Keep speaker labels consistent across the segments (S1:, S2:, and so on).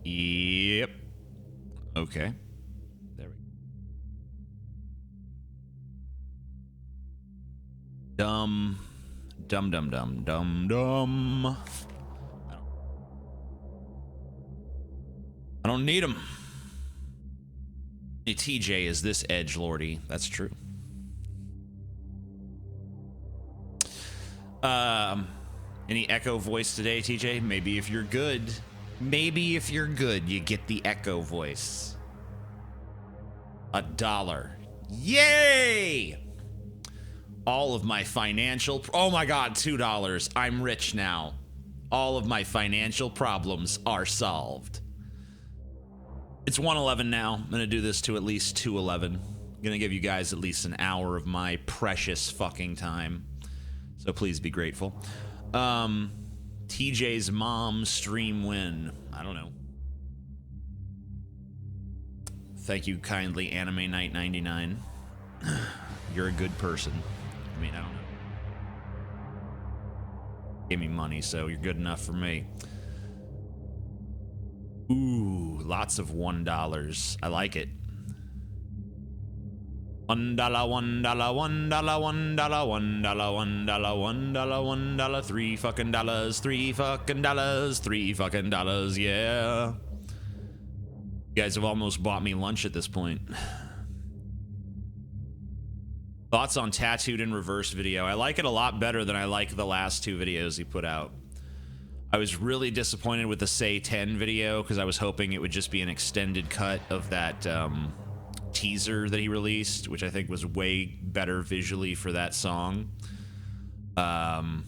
S1: Yep. Okay. There we go. Dumb. I don't need him. Hey, TJ is this edgelordy. That's true. Any echo voice today, TJ? Maybe if you're good. Maybe if you're good, you get the echo voice. $1. Yay! All of my financial... Oh my god, $2. I'm rich now. All of my financial problems are solved. It's 1:11 now. I'm gonna do this to at least 2:11. Gonna give you guys at least an hour of my precious fucking time. So please be grateful. TJ's mom stream win. I don't know. Thank you kindly, Anime Night 99. You're a good person. I mean, I don't know. Gave me money, so you're good enough for me. Ooh, lots of $1. I like it. $1, $1, $1, $1, $1, $1, $1, $1, $1, $3 fucking dollars, $3 fucking dollars, $3 fucking dollars, yeah. You guys have almost bought me lunch at this point. Thoughts on Tattooed in Reverse video? I like it a lot better than I like the last two videos he put out. I was really disappointed with the Say 10 video because I was hoping it would just be an extended cut of that teaser that he released, which I think was way better visually for that song. And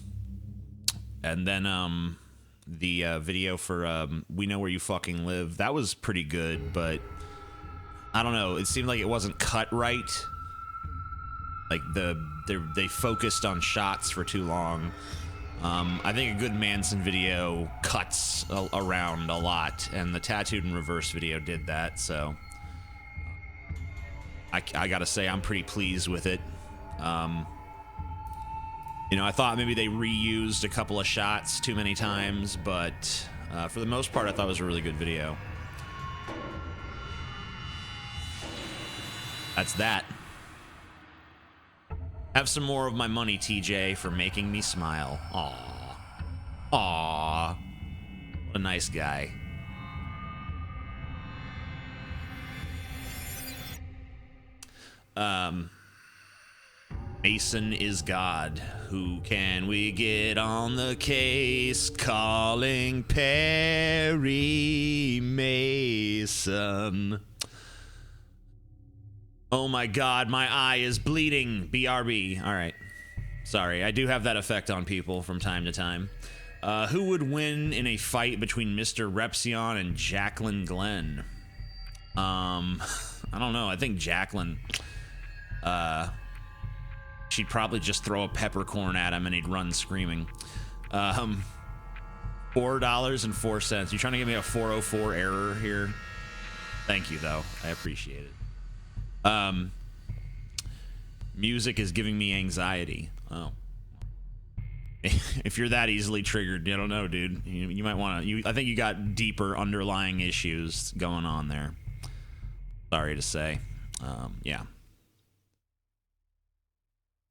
S1: then the video for We Know Where You Fucking Live, that was pretty good, but I don't know, it seemed like it wasn't cut right. Like they focused on shots for too long. I think a good Manson video cuts around a lot, and the Tattooed in Reverse video did that, so I gotta say I'm pretty pleased with it. You know, I thought maybe they reused a couple of shots too many times, but for the most part I thought it was a really good video. That's that. Have some more of my money, TJ, for making me smile. Aww. Aww. What a nice guy. Mason is God. Who can we get on the case? Calling Perry Mason. Oh my god, my eye is bleeding. BRB. All right. Sorry, I do have that effect on people from time to time. Who would win in a fight between Mr. Repsion and Jacqueline Glenn? I don't know. I think Jacqueline, she'd probably just throw a peppercorn at him and he'd run screaming. $4.04. You trying to give me a 404 error here? Thank you, though. I appreciate it. Music is giving me anxiety. Oh. If you're that easily triggered, I don't know, dude. You might want to... I think you got deeper underlying issues going on there. Sorry to say. Yeah.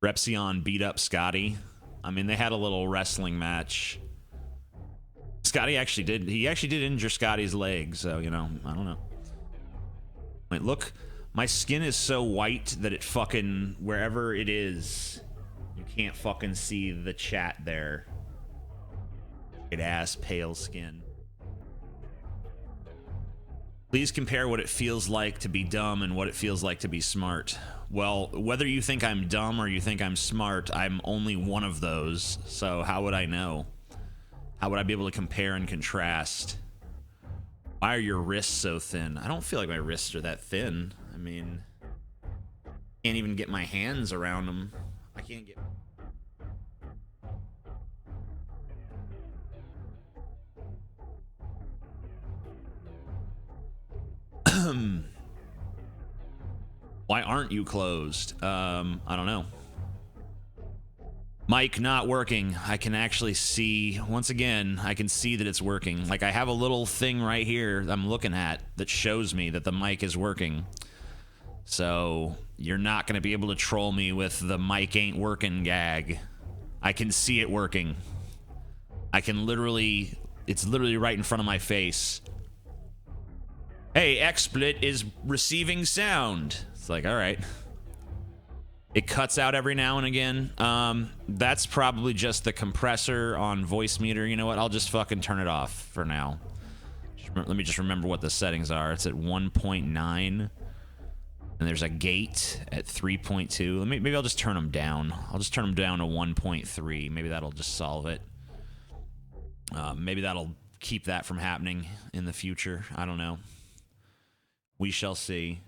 S1: Repsion beat up Scotty. I mean, they had a little wrestling match. Scotty actually did... He actually did injure Scotty's leg, so, you know, I don't know. Wait, look... My skin is so white that it fucking... Wherever it is, you can't fucking see the chat there. Good ass pale skin. Please compare what it feels like to be dumb and what it feels like to be smart. Well, whether you think I'm dumb or you think I'm smart, I'm only one of those. So how would I know? How would I be able to compare and contrast? Why are your wrists so thin? I don't feel like my wrists are that thin. I mean, can't even get my hands around them. I can't get... Why aren't you closed? I don't know. Mic not working. I can actually see, once again, I can see that it's working. Like, I have a little thing right here I'm looking at that shows me that the mic is working. So, you're not going to be able to troll me with the mic ain't working gag. I can see it working. I can literally, it's literally right in front of my face. Hey, XSplit is receiving sound. It's like, all right. It cuts out every now and again. That's probably just the compressor on voice meter. You know what? I'll just fucking turn it off for now. Let me just remember what the settings are. It's at 1.9. And there's a gate at 3.2. Maybe I'll just turn them down. I'll just turn them down to 1.3. Maybe that'll just solve it. Maybe that'll keep that from happening in the future. I don't know. We shall see.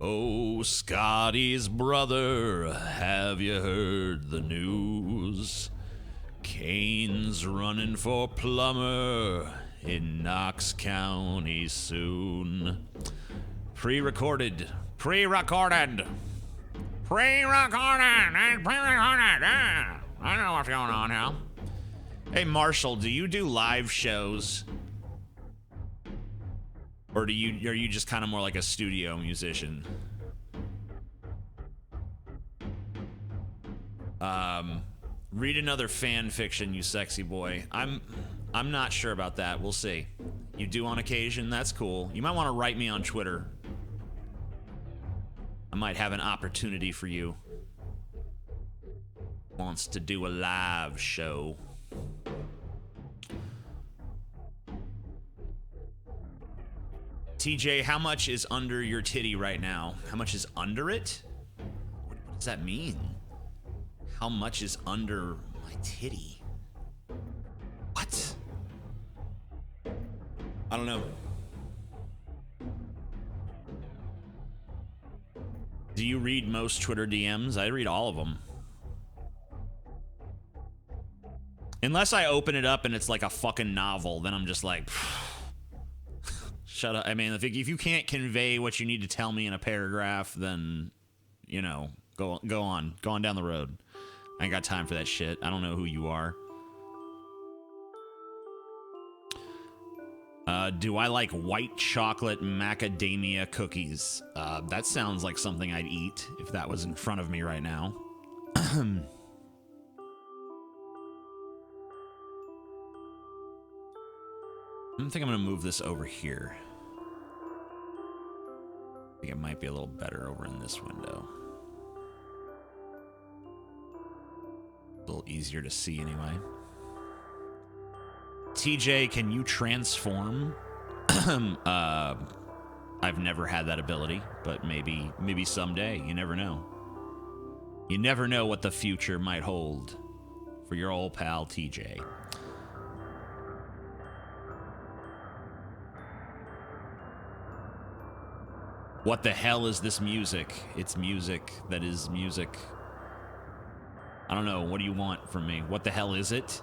S1: Oh, Scotty's brother, have you heard the news? Kane's running for plumber in Knox County soon. Pre-recorded. Pre-recorded. Pre-recorded. Pre-recorded. I don't know what's going on now. Hey, Marshall, do you do live shows? Or are you just kind of more like a studio musician? Read another fan fiction, you sexy boy. I'm not sure about that. We'll see. You do on occasion? That's cool. You might want to write me on Twitter. I might have an opportunity for you. Wants to do a live show. TJ, how much is under your titty right now? How much is under it? What does that mean? How much is under my titty? What? I don't know. Do you read most Twitter DMs? I read all of them. Unless I open it up and it's like a fucking novel, then I'm just like... Shut up. I mean, if you can't convey what you need to tell me in a paragraph, then, you know, go on down the road. I ain't got time for that shit. I don't know who you are. Do I like white chocolate macadamia cookies? That sounds like something I'd eat if that was in front of me right now. I think I'm gonna move this over here. I think it might be a little better over in this window. A little easier to see anyway. TJ, can you transform? I've never had that ability, but maybe someday. You never know. You never know what the future might hold for your old pal TJ. What the hell is this music? It's music that is music. I don't know. What do you want from me? What the hell is it?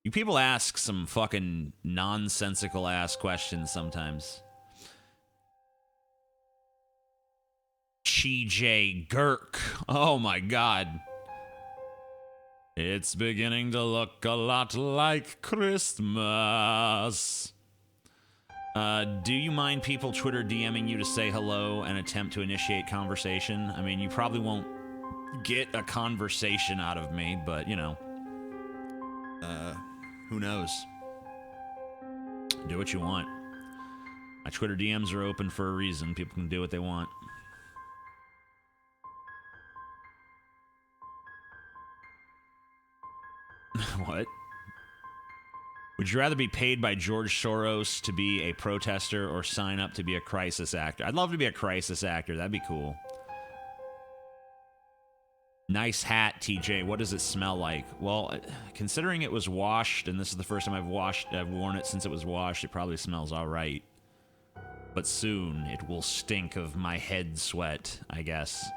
S1: You people ask some fucking nonsensical ass questions sometimes. CJ Girk. Oh my god. It's beginning to look a lot like Christmas. Do you mind people Twitter DMing you to say hello and attempt to initiate conversation? I mean, you probably won't get a conversation out of me, but, you know. Who knows? Do what you want. My Twitter DMs are open for a reason. People can do what they want. What? Would you rather be paid by George Soros to be a protester or sign up to be a crisis actor? I'd love to be a crisis actor. That'd be cool. Nice hat, TJ. What does it smell like? Well, considering it was washed, and this is the first time I've worn it since it was washed, it probably smells all right. But soon it will stink of my head sweat, I guess.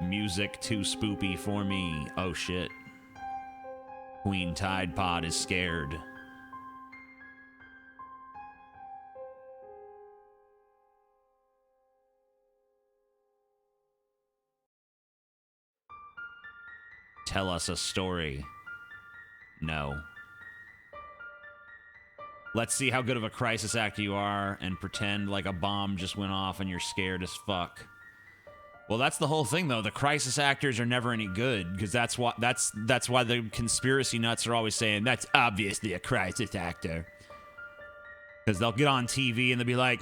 S1: Music too spoopy for me. Oh shit. Queen Tide Pod is scared. Tell us a story. No. Let's see how good of a crisis actor you are and pretend like a bomb just went off and you're scared as fuck. Well, that's the whole thing, though. The crisis actors are never any good, because that's why the conspiracy nuts are always saying that's obviously a crisis actor. Because they'll get on TV and they'll be like,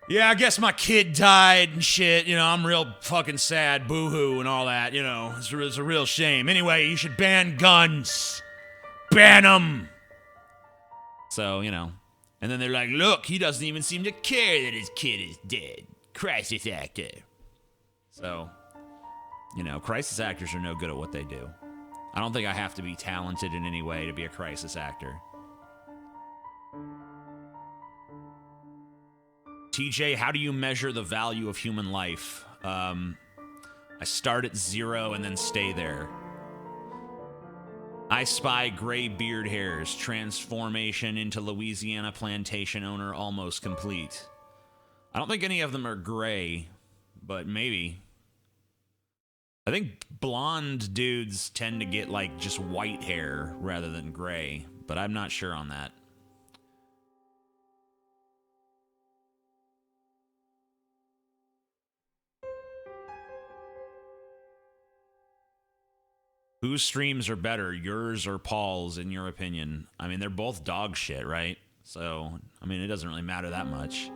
S1: yeah, I guess my kid died and shit. You know, I'm real fucking sad, boo-hoo and all that. You know, it's a real shame. Anyway, you should ban guns. Ban them. So, you know. And then they're like, look, he doesn't even seem to care that his kid is dead. Crisis actor. So, you know, crisis actors are no good at what they do. I don't think I have to be talented in any way to be a crisis actor. TJ, how do you measure the value of human life? I start at 0 and then stay there. I spy gray beard hairs. Transformation into Louisiana plantation owner almost complete. I don't think any of them are gray, but maybe. I think blonde dudes tend to get, like, just white hair rather than gray, but I'm not sure on that. Whose streams are better, yours or Paul's, in your opinion? I mean, they're both dog shit, right? So, I mean, it doesn't really matter that much.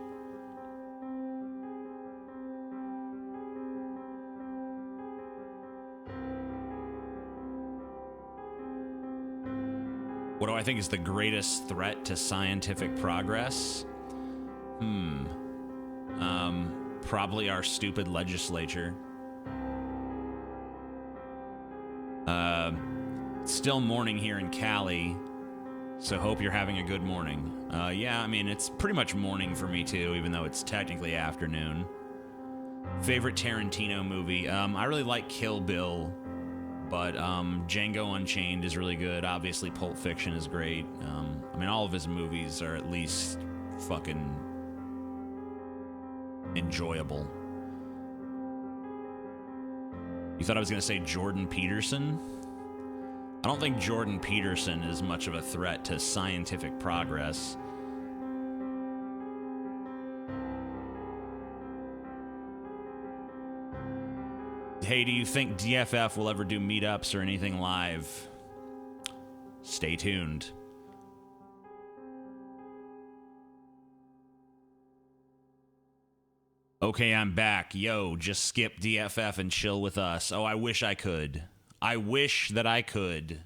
S1: What do I think is the greatest threat to scientific progress? Probably our stupid legislature. Still morning here in Cali, so hope you're having a good morning. Yeah, I mean, it's pretty much morning for me too, even though it's technically afternoon. Favorite Tarantino movie? I really like Kill Bill, but Django Unchained is really good. Obviously, Pulp Fiction is great. I mean, all of his movies are at least fucking enjoyable. You thought I was going to say Jordan Peterson? I don't think Jordan Peterson is much of a threat to scientific progress. Hey, do you think DFF will ever do meetups or anything live? Stay tuned. Okay, I'm back. Yo, just skip DFF and chill with us. Oh, I wish I could. I wish that I could.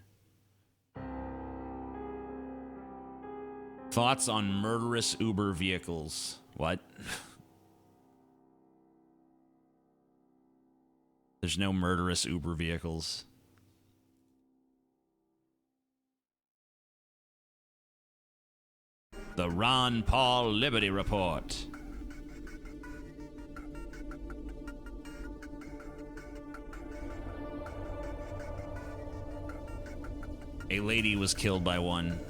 S1: Thoughts on murderous Uber vehicles? What? There's no murderous Uber vehicles. The Ron Paul Liberty Report. A lady was killed by one.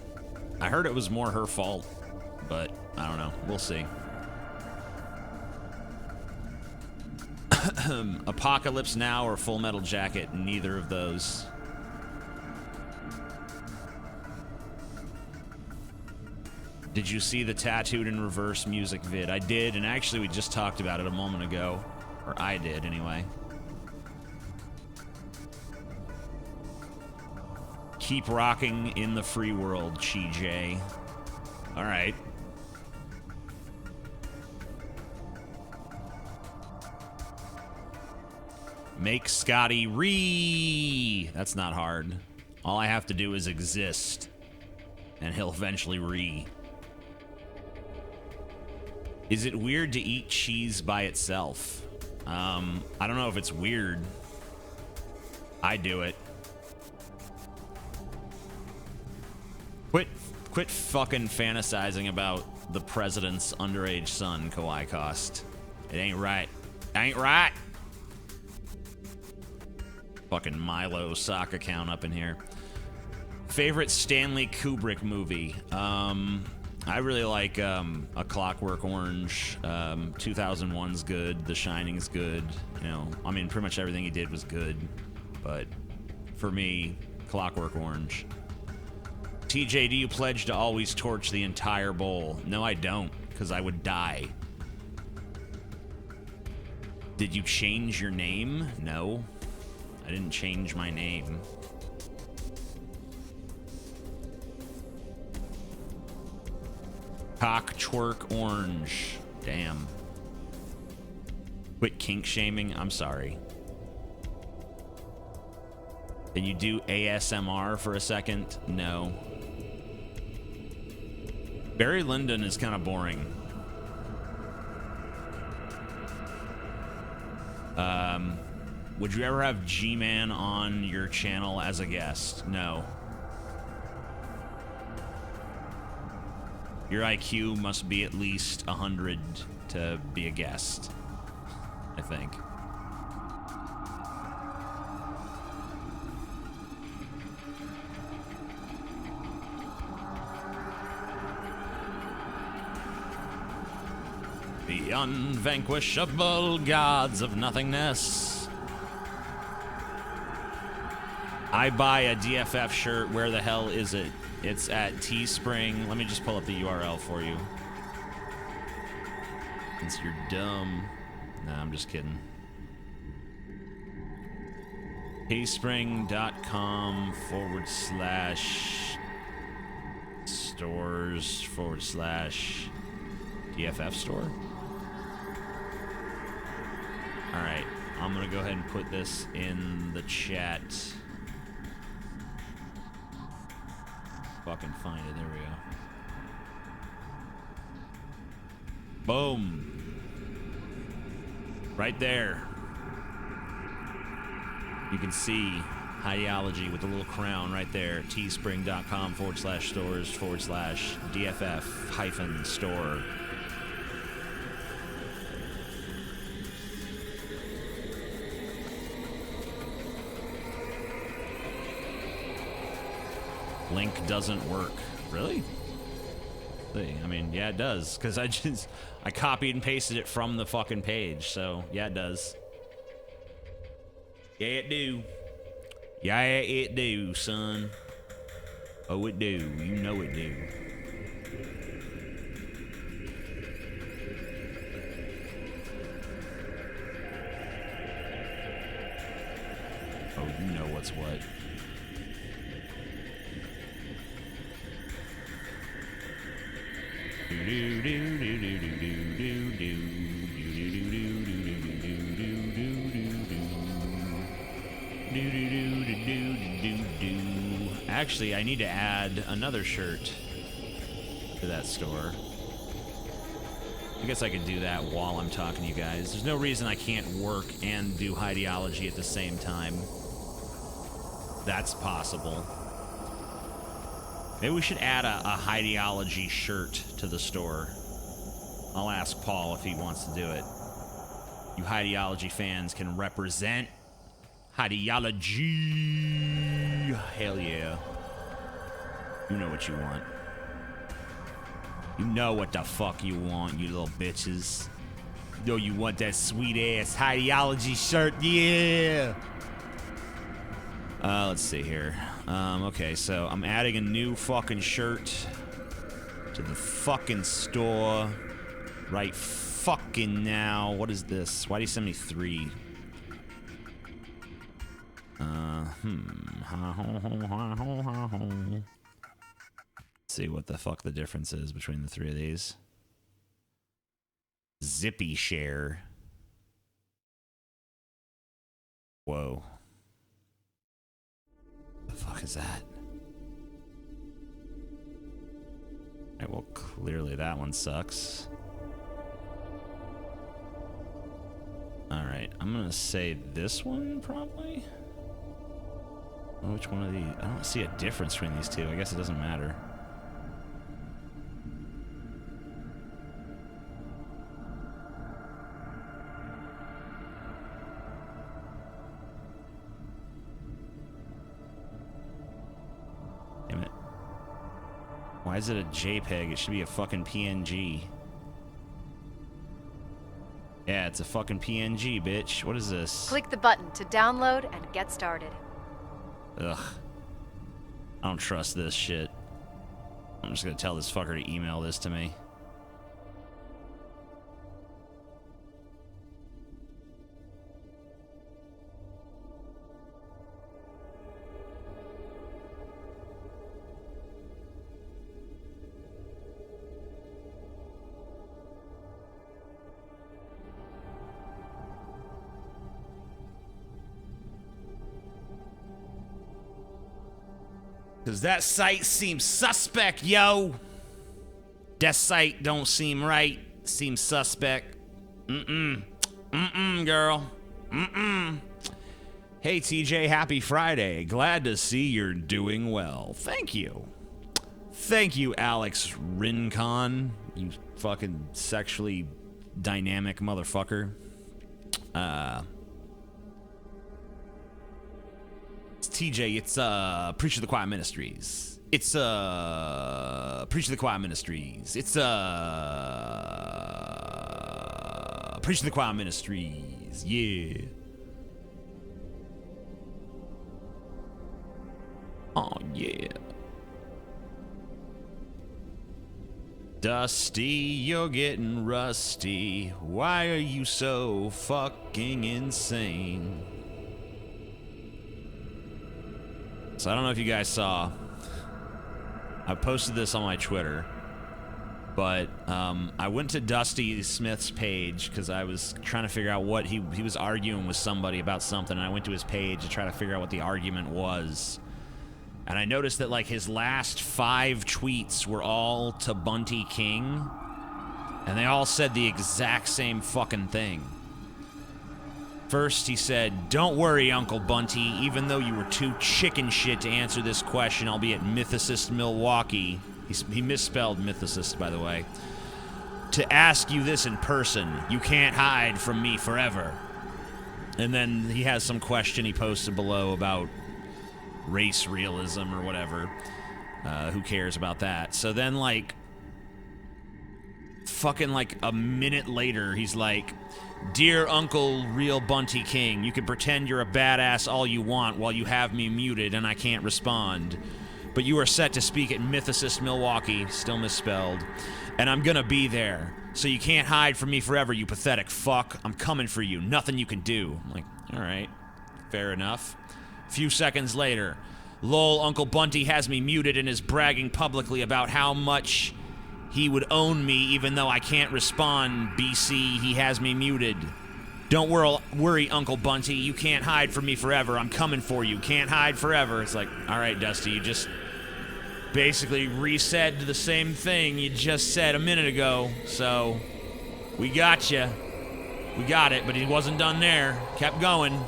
S1: I heard it was more her fault, but I don't know. We'll see. Apocalypse Now or Full Metal Jacket? Neither of those. Did you see the Tattooed in Reverse music vid? I did, and actually we just talked about it a moment ago. Or I did, anyway. Keep rocking in the free world, Chi J. All right. Make Scotty re. That's not hard. All I have to do is exist, and he'll eventually re. Is it weird to eat cheese by itself? I don't know if it's weird. I do it. Quit fucking fantasizing about the president's underage son, Kawhi Cost. It ain't right. Ain't right. Fucking Milo sock account up in here. Favorite Stanley Kubrick movie? I really like A Clockwork Orange. 2001's good. The Shining's good. You know, I mean, pretty much everything he did was good. But for me, Clockwork Orange. TJ, do you pledge to always torch the entire bowl? No, I don't, because I would die. Did you change your name? No, I didn't change my name. Cock twerk orange. Damn. Quit kink shaming. I'm sorry. Can you do ASMR for a second? No. Barry Lyndon is kind of boring. Would you ever have G-Man on your channel as a guest? No. Your IQ must be at least 100 to be a guest, I think. The unvanquishable gods of nothingness. I buy a DFF shirt. Where the hell is it? It's at Teespring. Let me just pull up the URL for you. Since you're dumb. Nah, I'm just kidding. Teespring.com/stores/DFF store. All right, I'm gonna go ahead and put this in the chat. Fucking find it. There we go. Boom. Right there. You can see Ideology with the little crown right there. Teespring.com/stores/DFF-store. Link doesn't work. Really? See, I mean, yeah, it does. Because I copied and pasted it from the fucking page. So, yeah, it does. Yeah, it do. Yeah, it do, son. Oh, it do. You know it do. Oh, you know what's what. Actually, I need to add another shirt to that store. I guess I could do that while I'm talking to you guys. There's no reason I can't work and do Ideology at the same time. That's possible. Maybe we should add a Ideology shirt to the store. I'll ask Paul if he wants to do it. You Ideology fans can represent Ideology. Hell yeah. You know what you want. You know what the fuck you want, you little bitches. Yo, you want that sweet ass Ideology shirt? Yeah. Let's see here. Okay, so I'm adding a new fucking shirt to the fucking store right fucking now. What is this? Why do you send me 3? Let's see what the fuck the difference is between the 3 of these. Zippy share. Whoa. The fuck is that? Alright, well, clearly that one sucks. Alright, I'm gonna say this one, probably? Oh, which one of these? I don't see a difference between these two. I guess it doesn't matter. Why is it a JPEG? It should be a fucking PNG. Yeah, it's a fucking PNG, bitch. What is this?
S2: Click the button to download and get started.
S1: Ugh. I don't trust this shit. I'm just gonna tell this fucker to email this to me. Cause that site seems suspect, yo. That site don't seem right. Seems suspect. Girl. Hey, TJ, happy Friday. Glad to see you're doing well. Thank you. Thank you, Alex Rincon. You fucking sexually dynamic motherfucker. It's TJ, it's Preach of the Quiet Ministries. It's Preach of the Quiet Ministries. It's Preach of the Quiet Ministries. Yeah. Oh yeah. Dusty, you're getting rusty. Why are you so fucking insane? So I don't know if you guys saw, I posted this on my Twitter, but I went to Dusty Smith's page because I was trying to figure out what he was arguing with somebody about something, and I went to his page to try to figure out what the argument was. And I noticed that like his last 5 tweets were all to Bunty King, and they all said the exact same fucking thing. First, he said, "Don't worry, Uncle Bunty, even though you were too chicken shit to answer this question, I'll be at Mythicist Milwaukee." He misspelled Mythicist, by the way. "To ask you this in person. You can't hide from me forever." And then he has some question he posted below about race realism or whatever. Who cares about that? So then, like, fucking like a minute later, he's like, "Dear Uncle Real Bunty King, you can pretend you're a badass all you want while you have me muted and I can't respond. But you are set to speak at Mythicist Milwaukee," still misspelled, "and I'm gonna be there. So you can't hide from me forever, you pathetic fuck. I'm coming for you. Nothing you can do." I'm like, alright, fair enough. A few seconds later, "Lol, Uncle Bunty has me muted and is bragging publicly about how much he would own me even though I can't respond. BC, he has me muted. Don't worry, Uncle Bunty. You can't hide from me forever. I'm coming for you. Can't hide forever." It's like, alright, Dusty, you just basically resaid the same thing you just said a minute ago. So, we got you. We got it, but he wasn't done there. Kept going.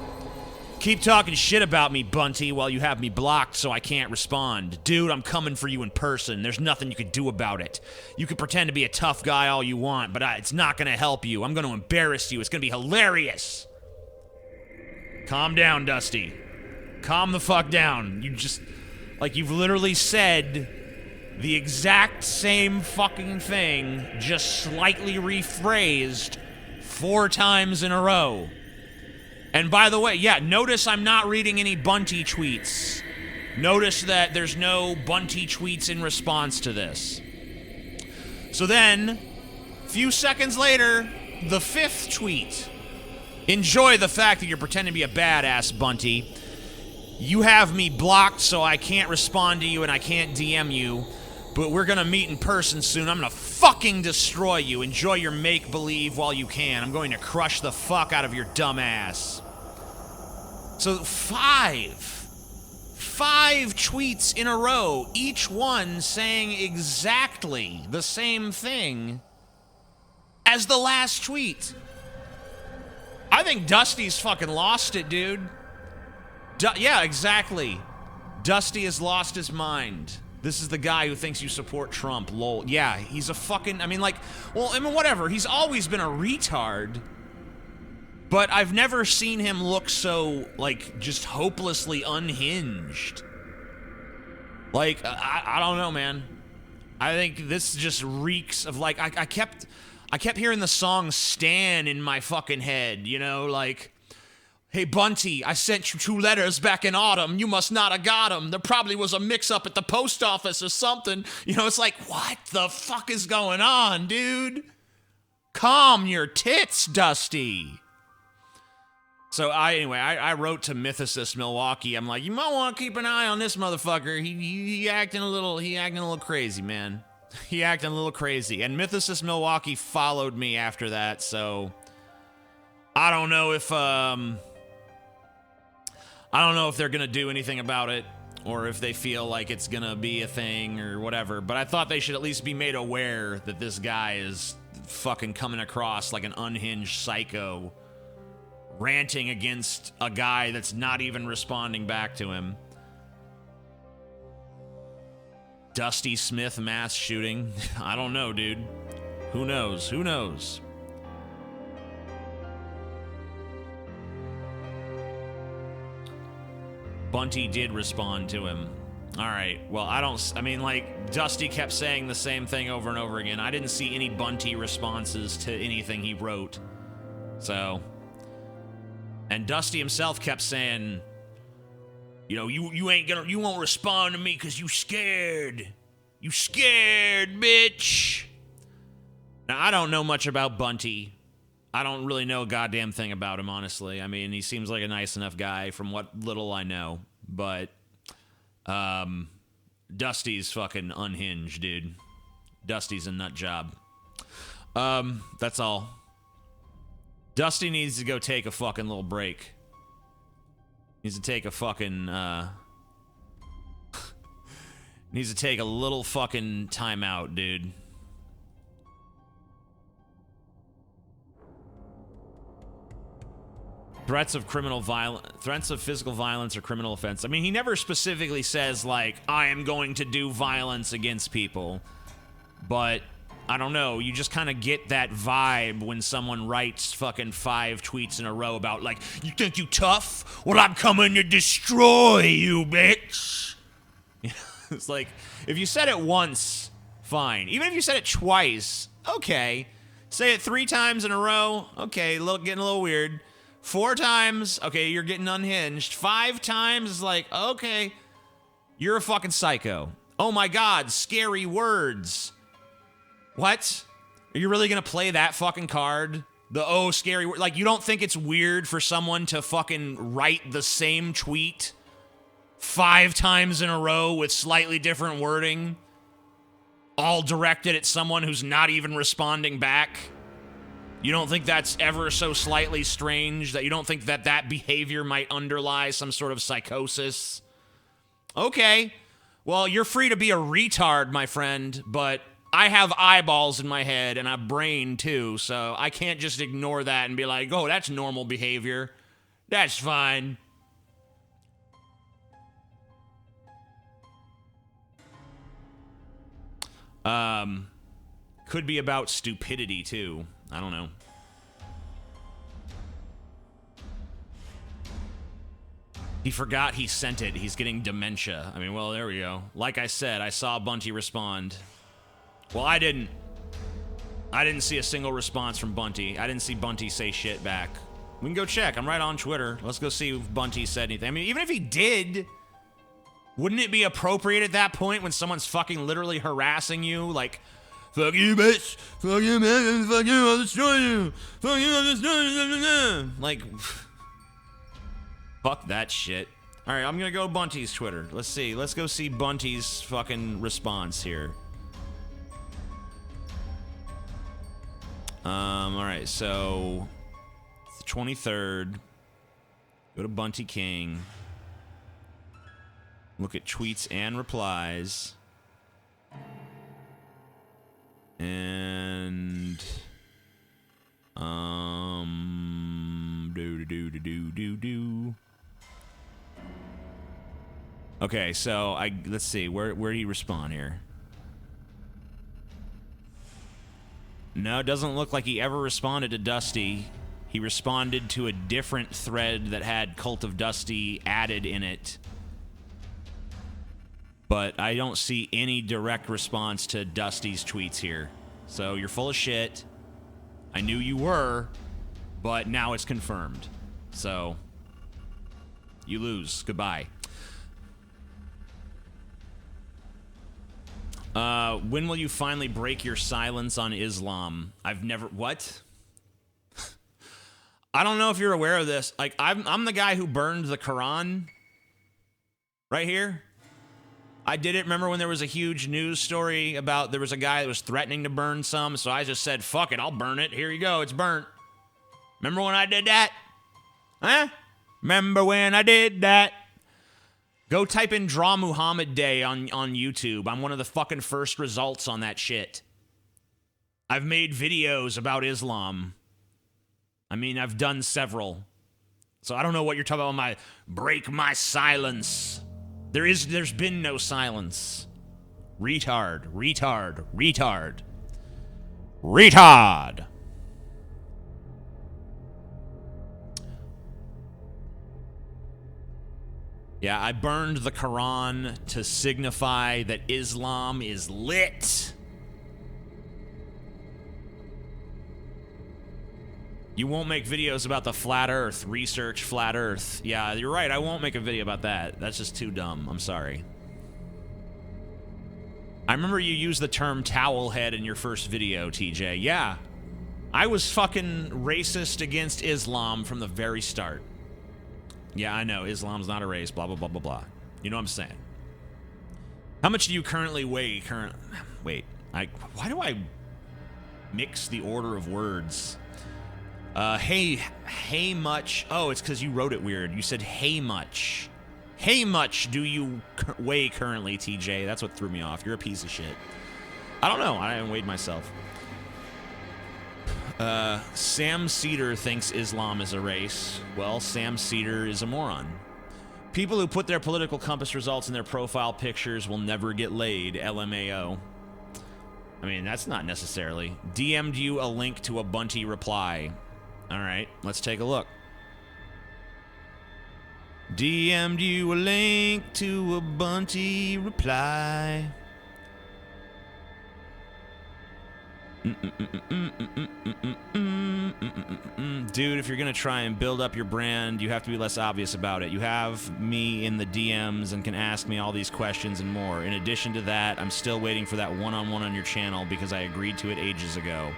S1: "Keep talking shit about me, Bunty, while you have me blocked so I can't respond. Dude, I'm coming for you in person. There's nothing you can do about it. You can pretend to be a tough guy all you want, but it's not gonna help you. I'm gonna embarrass you. It's gonna be hilarious." Calm down, Dusty. Calm the fuck down. You just, like, you've literally said the exact same fucking thing, just slightly rephrased 4 times in a row. And by the way, yeah, notice I'm not reading any Bunty tweets. Notice that there's no Bunty tweets in response to this. So then, a few seconds later, the 5th tweet. "Enjoy the fact that you're pretending to be a badass, Bunty. You have me blocked so I can't respond to you and I can't DM you. But we're gonna meet in person soon. I'm gonna fucking destroy you. Enjoy your make-believe while you can. I'm going to crush the fuck out of your dumb ass." So 5 tweets in a row, each one saying exactly the same thing as the last tweet. I think Dusty's fucking lost it, dude. Yeah, exactly. Dusty has lost his mind. This is the guy who thinks you support Trump, lol. Yeah, he's a fucking, I mean, like, well, I mean, whatever. He's always been a retard. But I've never seen him look so, like, just hopelessly unhinged. Like, I don't know, man. I think this just reeks of like I kept hearing the song Stan in my fucking head, you know, like, hey Bunty, I sent you 2 letters back in autumn. You must not have got them. There probably was a mix-up at the post office or something. You know, it's like, what the fuck is going on, dude? Calm your tits, Dusty. So I wrote to Mythicist Milwaukee. I'm like, you might want to keep an eye on this motherfucker. He acting a little crazy, man. He acting a little crazy. And Mythicist Milwaukee followed me after that, so I don't know if they're gonna do anything about it, or if they feel like it's gonna be a thing or whatever. But I thought they should at least be made aware that this guy is fucking coming across like an unhinged psycho, ranting against a guy that's not even responding back to him. Dusty Smith mass shooting. I don't know, dude. Who knows? Who knows? Bunty did respond to him. All right. Well, I mean, like, Dusty kept saying the same thing over and over again. I didn't see any Bunty responses to anything he wrote. So, and Dusty himself kept saying, you know, you won't respond to me because you scared. You scared, bitch. Now, I don't know much about Bunty. I don't really know a goddamn thing about him, honestly. I mean, he seems like a nice enough guy from what little I know. But, Dusty's fucking unhinged, dude. Dusty's a nut job. That's all. Dusty needs to go take a fucking little break. Needs to take a fucking, needs to take a little fucking time out, dude. Threats of physical violence or criminal offense. I mean, he never specifically says, like, I am going to do violence against people. But, I don't know, you just kind of get that vibe when someone writes fucking 5 tweets in a row about, like, you think you tough? Well, I'm coming to destroy you, bitch. It's like, if you said it once, fine. Even if you said it twice, okay. Say it 3 times in a row, okay, getting a little weird. 4 times, okay, you're getting unhinged. 5 times is like, okay, you're a fucking psycho. Oh my god, scary words. What? Are you really gonna play that fucking card? The scary word. Like, you don't think it's weird for someone to fucking write the same tweet 5 times in a row with slightly different wording, all directed at someone who's not even responding back? You don't think that's ever so slightly strange? That you don't think that behavior might underlie some sort of psychosis? Okay. Well, you're free to be a retard, my friend, but I have eyeballs in my head and a brain too, so I can't just ignore that and be like, oh, that's normal behavior. That's fine. Could be about stupidity too. I don't know. He forgot he sent it. He's getting dementia. I mean, well, there we go. Like I said, I saw Bunty respond. Well, I didn't see a single response from Bunty. I didn't see Bunty say shit back. We can go check. I'm right on Twitter. Let's go see if Bunty said anything. I mean, even if he did, wouldn't it be appropriate at that point when someone's fucking literally harassing you? Like, fuck you, bitch. Fuck you, man. Fuck you, I'll destroy you. Fuck you, I'll destroy you. Like, fuck that shit. All right, I'm going to go Bunty's Twitter. Let's see. Let's go see Bunty's fucking response here. All right, so it's the 23rd. Go to Bunty King. Look at tweets and replies. And do. Okay, so let's see, where did he respond here? No, it doesn't look like he ever responded to Dusty. He responded to a different thread that had Cult of Dusty added in it. But I don't see any direct response to Dusty's tweets here. So you're full of shit. I knew you were, but now it's confirmed. So you lose. Goodbye. When will you finally break your silence on Islam? I've never... What? I don't know if you're aware of this. Like, I'm the guy who burned the Quran. Right here. I did it. Remember when there was a huge news story about there was a guy that was threatening to burn some, so I just said, fuck it, I'll burn it. Here you go, it's burnt. Remember when I did that? Huh? Remember when I did that? Go type in Draw Muhammad Day on YouTube. I'm one of the fucking first results on that shit. I've made videos about Islam. I mean, I've done several. So I don't know what you're talking about my break my silence. There's been no silence. Retard, retard, retard. Retard. Yeah, I burned the Quran to signify that Islam is lit. You won't make videos about the flat earth. Research flat earth. Yeah, you're right. I won't make a video about that. That's just too dumb. I'm sorry. I remember you used the term towel head in your first video, TJ. Yeah. I was fucking racist against Islam from the very start. Yeah, I know. Islam's not a race. Blah, blah, blah, blah, blah. You know what I'm saying? How much do you currently weigh? Wait. Why do I mix the order of words? Hey much. Oh, it's because you wrote it weird. You said hey much. Hey much do you weigh currently, TJ? That's what threw me off. You're a piece of shit. I don't know. I haven't weighed myself. Sam Cedar thinks Islam is a race. Well, Sam Cedar is a moron. People who put their political compass results in their profile pictures will never get laid. LMAO. I mean, that's not necessarily. DM'd you a link to a Bunty reply. All right, let's take a look. DM'd you a link to a Bunty reply. Dude, if you're gonna try and build up your brand, you have to be less obvious about it. You have me in the DMs and can ask me all these questions and more. In addition to that, I'm still waiting for that one-on-one on your channel because I agreed to it ages ago.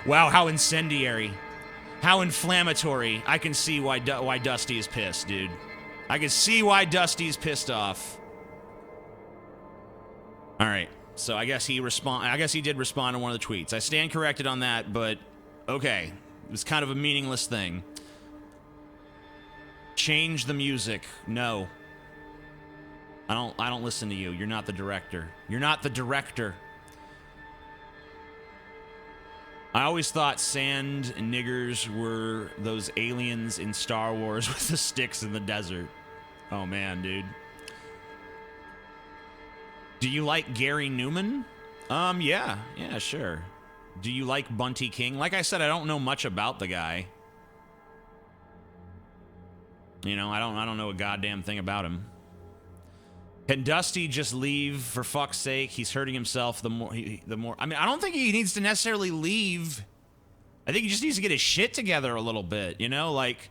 S1: Wow, how incendiary. How inflammatory. I can see why Dusty is pissed, dude. I can see why Dusty's pissed off. All right. So I guess he did respond to one of the tweets. I stand corrected on that, but okay. It was kind of a meaningless thing. Change the music. No. I don't listen to you. You're not the director. You're not the director. I always thought sand and niggers were those aliens in Star Wars with the sticks in the desert. Oh man, dude. Do you like Gary Newman? Yeah, sure. Do you like Bunty King? Like I said, I don't know much about the guy. You know, I don't know a goddamn thing about him. Can Dusty just leave for fuck's sake? He's hurting himself the more. I mean, I don't think he needs to necessarily leave. I think he just needs to get his shit together a little bit. You know, like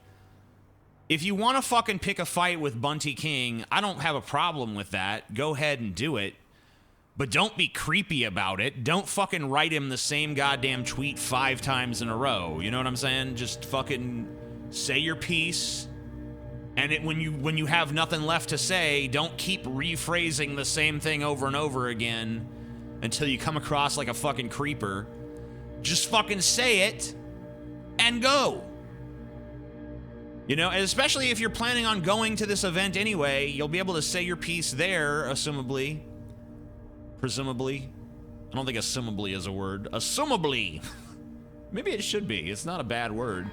S1: if you want to fucking pick a fight with Bunty King, I don't have a problem with that. Go ahead and do it. But don't be creepy about it. Don't fucking write him the same goddamn tweet 5 times in a row. You know what I'm saying? Just fucking say your piece. And when you have nothing left to say, don't keep rephrasing the same thing over and over again until you come across like a fucking creeper. Just fucking say it and go. You know, and especially if you're planning on going to this event anyway, you'll be able to say your piece there, assumably. Presumably. I don't think assumably is a word. Assumably. Maybe it should be. It's not a bad word.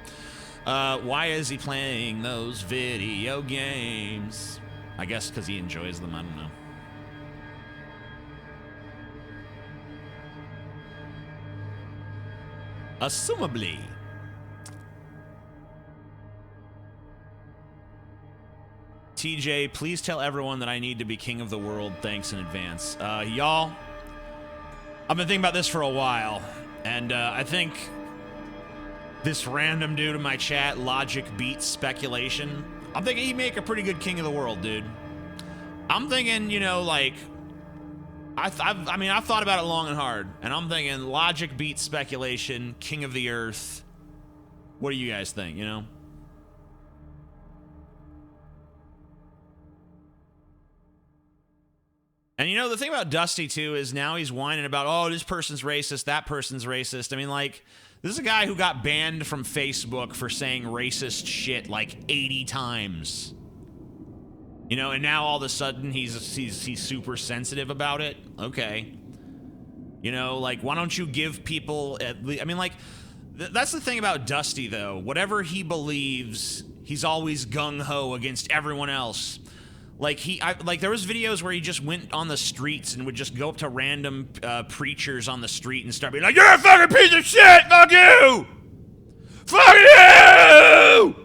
S1: Why is he playing those video games? I guess because he enjoys them. I don't know. Assumably. TJ, please tell everyone that I need to be king of the world. Thanks in advance. Y'all, I've been thinking about this for a while, and I think this random dude in my chat, Logic Beats Speculation, I'm thinking he'd make a pretty good king of the world, dude. I'm thinking, you know, like, I've thought about it long and hard, and I'm thinking Logic Beats Speculation, king of the earth. What do you guys think, you know? And you know, the thing about Dusty, too, is now he's whining about, oh, this person's racist, that person's racist. I mean, like, this is a guy who got banned from Facebook for saying racist shit like 80 times. You know, and now all of a sudden he's super sensitive about it. Okay. You know, like, why don't you give people at least, I mean, like, that's the thing about Dusty, though. Whatever he believes, he's always gung-ho against everyone else. Like, there was videos where he just went on the streets and would just go up to random preachers on the street and start being like, you're a fucking piece of shit! Fuck you! Fuck you!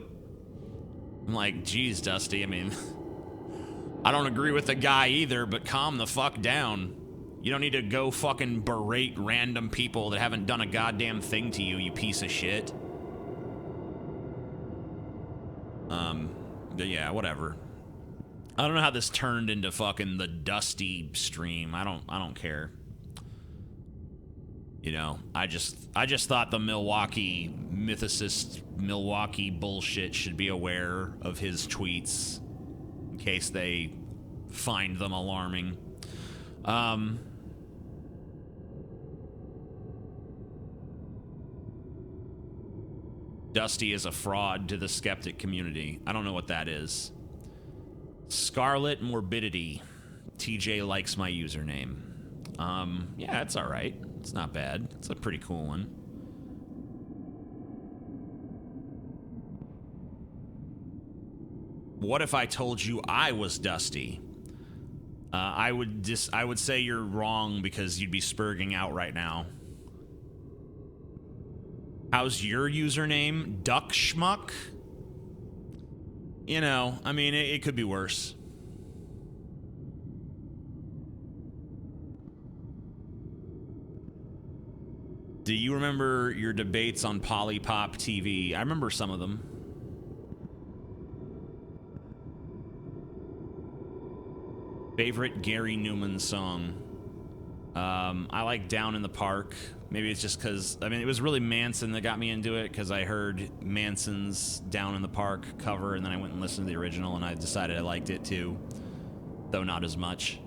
S1: I'm like, geez, Dusty, I mean, I don't agree with the guy either, but calm the fuck down. You don't need to go fucking berate random people that haven't done a goddamn thing to you, you piece of shit. But yeah, whatever. I don't know how this turned into fucking the Dusty stream. I don't care. You know, I just thought the Milwaukee mythicist Milwaukee bullshit should be aware of his tweets in case they find them alarming. Dusty is a fraud to the skeptic community. I don't know what that is. Scarlet Morbidity. TJ likes my username. Yeah, it's alright. It's not bad. It's a pretty cool one. What if I told you I was Dusty? I would say you're wrong because you'd be spurging out right now. How's your username? Duck Schmuck? You know, I mean, it could be worse. Do you remember your debates on Polypop TV? I remember some of them. Favorite Gary Newman song? I like Down in the Park. Maybe it's just because, I mean, it was really Manson that got me into it because I heard Manson's Down in the Park cover and then I went and listened to the original and I decided I liked it too, though not as much.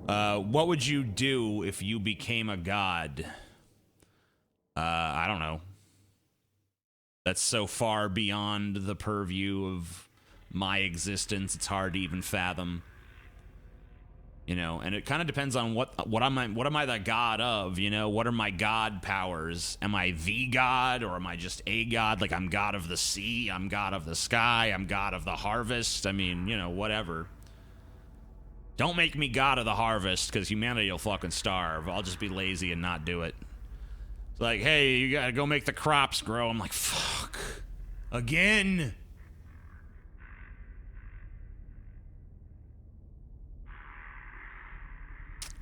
S1: What would you do if you became a god? I don't know. That's so far beyond the purview of my existence, it's hard to even fathom. You know, and it kind of depends on what am I the god of, you know? What are my god powers? Am I the god or am I just a god? Like, I'm god of the sea, I'm god of the sky, I'm god of the harvest. I mean, you know, whatever. Don't make me god of the harvest because humanity will fucking starve. I'll just be lazy and not do it. It's like, hey, you gotta go make the crops grow. I'm like, fuck. Again?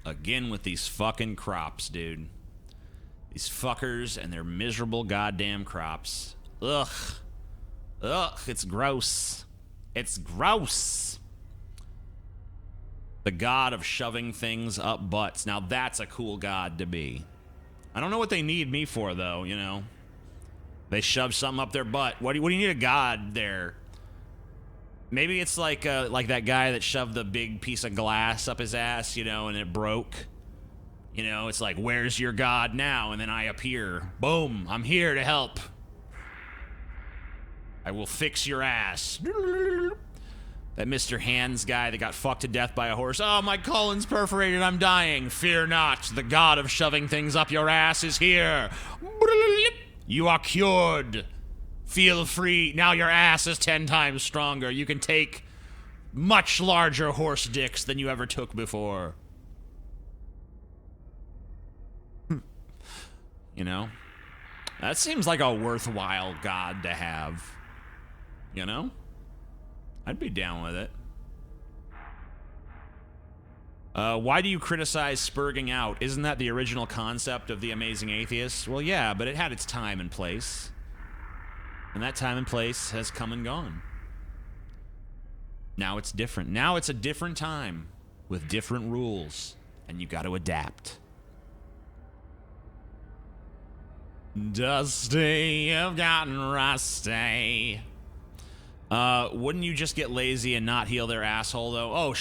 S1: Again with these fucking crops, dude. These fuckers and their miserable goddamn crops. Ugh. Ugh, it's gross. It's gross. The god of shoving things up butts. Now that's a cool god to be. I don't know what they need me for, though, you know. They shove something up their butt. What do you need a god there? Maybe it's like that guy that shoved the big piece of glass up his ass, you know, and it broke. You know, it's like, where's your god now? And then I appear. Boom, I'm here to help. I will fix your ass. That Mr. Hands guy that got fucked to death by a horse. Oh, my colon's perforated, I'm dying. Fear not, the god of shoving things up your ass is here. You are cured. Feel free. Now your ass is 10 times stronger. You can take much larger horse dicks than you ever took before. You know? That seems like a worthwhile god to have. You know? I'd be down with it. Why do you criticize spurging out? Isn't that the original concept of The Amazing Atheist? Well, yeah, but it had its time and place. And that time and place has come and gone. Now it's different. Now it's a different time with different rules, and you got to adapt. Dusty, you've gotten rusty. Wouldn't you just get lazy and not heal their asshole, though? Oh,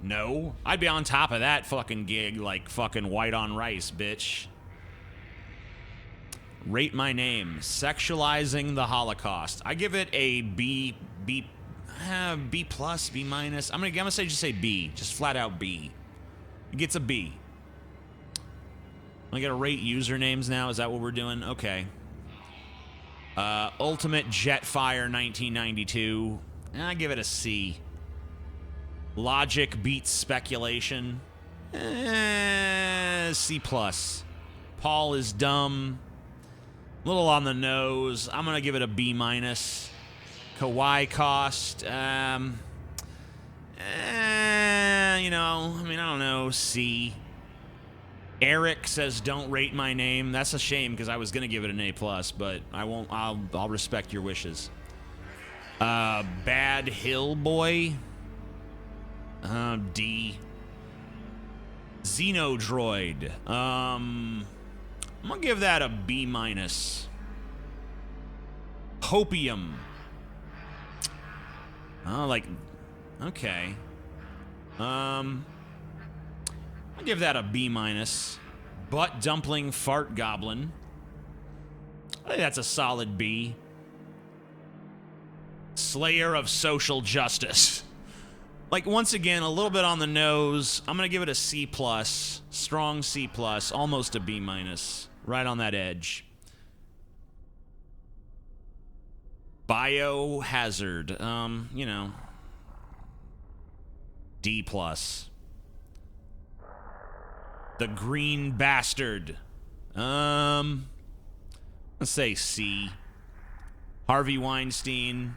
S1: no. I'd be on top of that fucking gig like fucking white on rice, bitch. Rate my name. Sexualizing the Holocaust. I give it a B plus, B minus. I'm gonna say just say B. Just flat out B. It gets a B. I gotta rate usernames now. Is that what we're doing? Okay. Ultimate Jetfire 1992. I give it a C. Logic beats speculation. C plus. Paul is dumb. A little on the nose. I'm gonna give it a B minus. Kawaii cost. You know, I mean, I don't know. C. Eric says, "Don't rate my name." That's a shame because I was gonna give it an A plus, but I won't. I'll respect your wishes. Bad Hill Boy. D. Xenodroid. I'm gonna give that a B minus. Hopium. Oh, like, okay. I'll give that a B minus. Butt Dumpling Fart Goblin. I think that's a solid B. Slayer of Social Justice. Like, once again, a little bit on the nose. I'm going to give it a C plus. Strong C plus. Almost a B minus. Right on that edge. Biohazard. You know. D plus. The Green Bastard. Let's say C. Harvey Weinstein.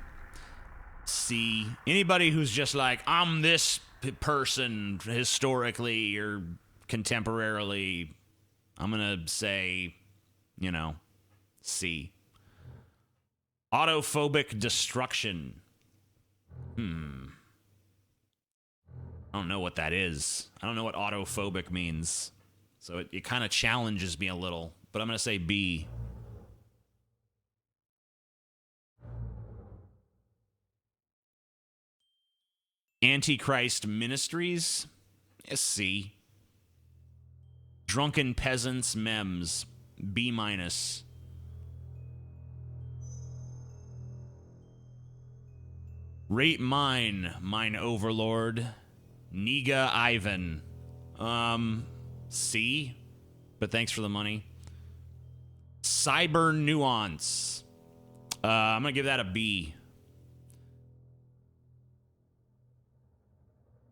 S1: C. Anybody who's just like, I'm this person historically or contemporarily, I'm gonna say, you know, C. Autophobic Destruction. I don't know what that is. I don't know what autophobic means. So it kind of challenges me a little. But I'm going to say B. Antichrist Ministries. C. Drunken Peasants Mems. B minus. Rate mine overlord. Niga Ivan. C. But thanks for the money. Cyber Nuance. I'm gonna give that a B.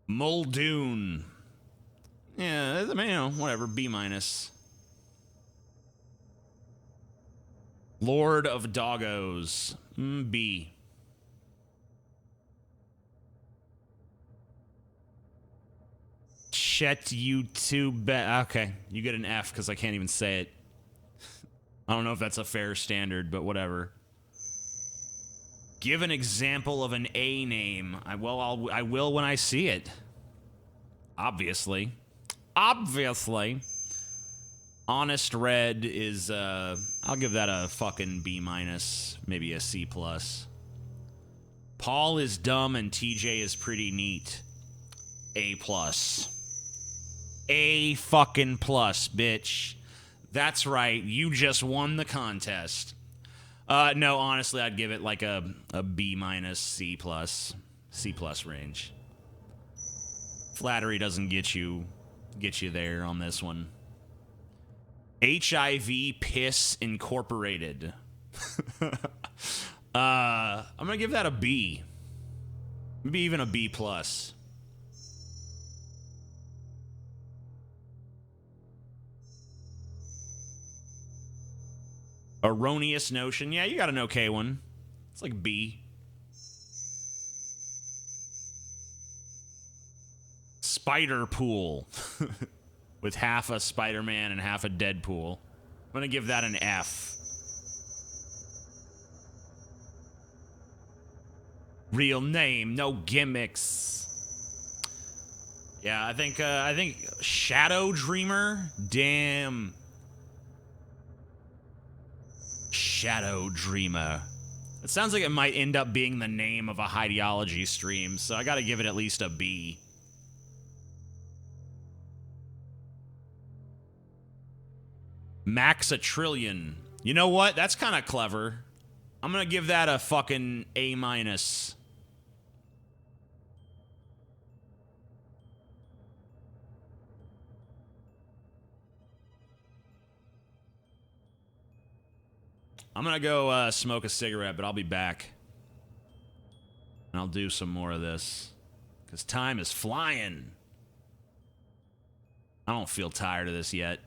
S1: Muldoon. Yeah, I mean, you know, whatever. B minus. Lord of Doggos. B. Chet YouTube. Okay, you get an F because I can't even say it. I don't know if that's a fair standard, but whatever. Give an example of an A name. I will when I see it. Obviously. Honest Red is I'll give that a fucking B minus, maybe a C plus. Paul is dumb and TJ is pretty neat. A plus. A fucking plus, bitch. That's right. You just won the contest. No, honestly, I'd give it like a B minus, C plus range. Flattery doesn't get you there on this one. HIV Piss Incorporated. I'm gonna give that a B. Maybe even a B plus. Erroneous Notion. Yeah, you got an okay one. It's like B. Spider Pool with half a Spider-Man and half a Deadpool. I'm gonna give that an F. Real name, no gimmicks. Yeah, I think Shadow Dreamer. Damn. Shadow Dreamer. It sounds like it might end up being the name of a Ideology stream, so I gotta give it at least a B. Max a Trillion. You know what? That's kind of clever. I'm gonna give that a fucking A minus. I'm gonna go smoke a cigarette, but I'll be back. And I'll do some more of this. Because time is flying. I don't feel tired of this yet.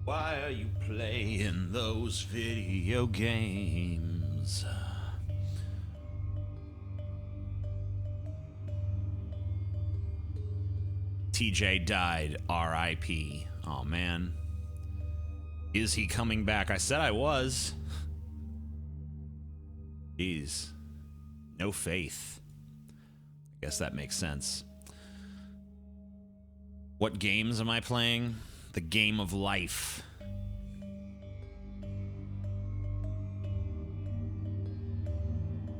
S1: Why are you playing those video games? TJ died, R.I.P. Oh man. Is he coming back? I said I was. Jeez. No faith. I guess that makes sense. What games am I playing? The game of life.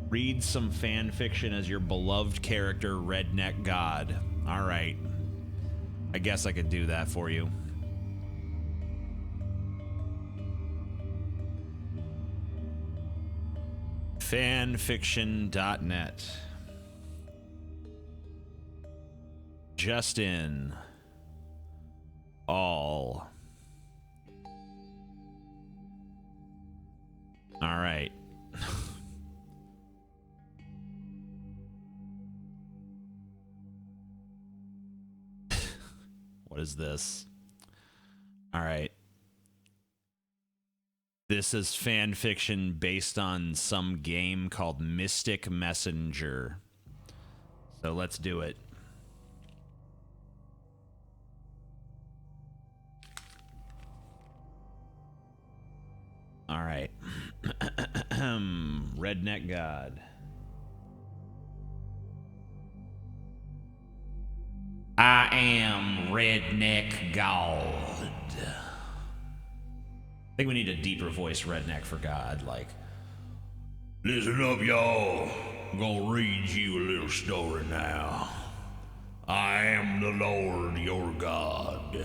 S1: Read some fan fiction as your beloved character, Redneck God. All right. I guess I could do that for you. Fanfiction.net. Just in. All. All right. What is this? All right. This is fan fiction based on some game called Mystic Messenger. So let's do it. All right. Redneck God. I am Redneck God. I think we need a deeper voice Redneck for God, like, listen up, y'all. I'm gonna read you a little story now. I am the Lord your God.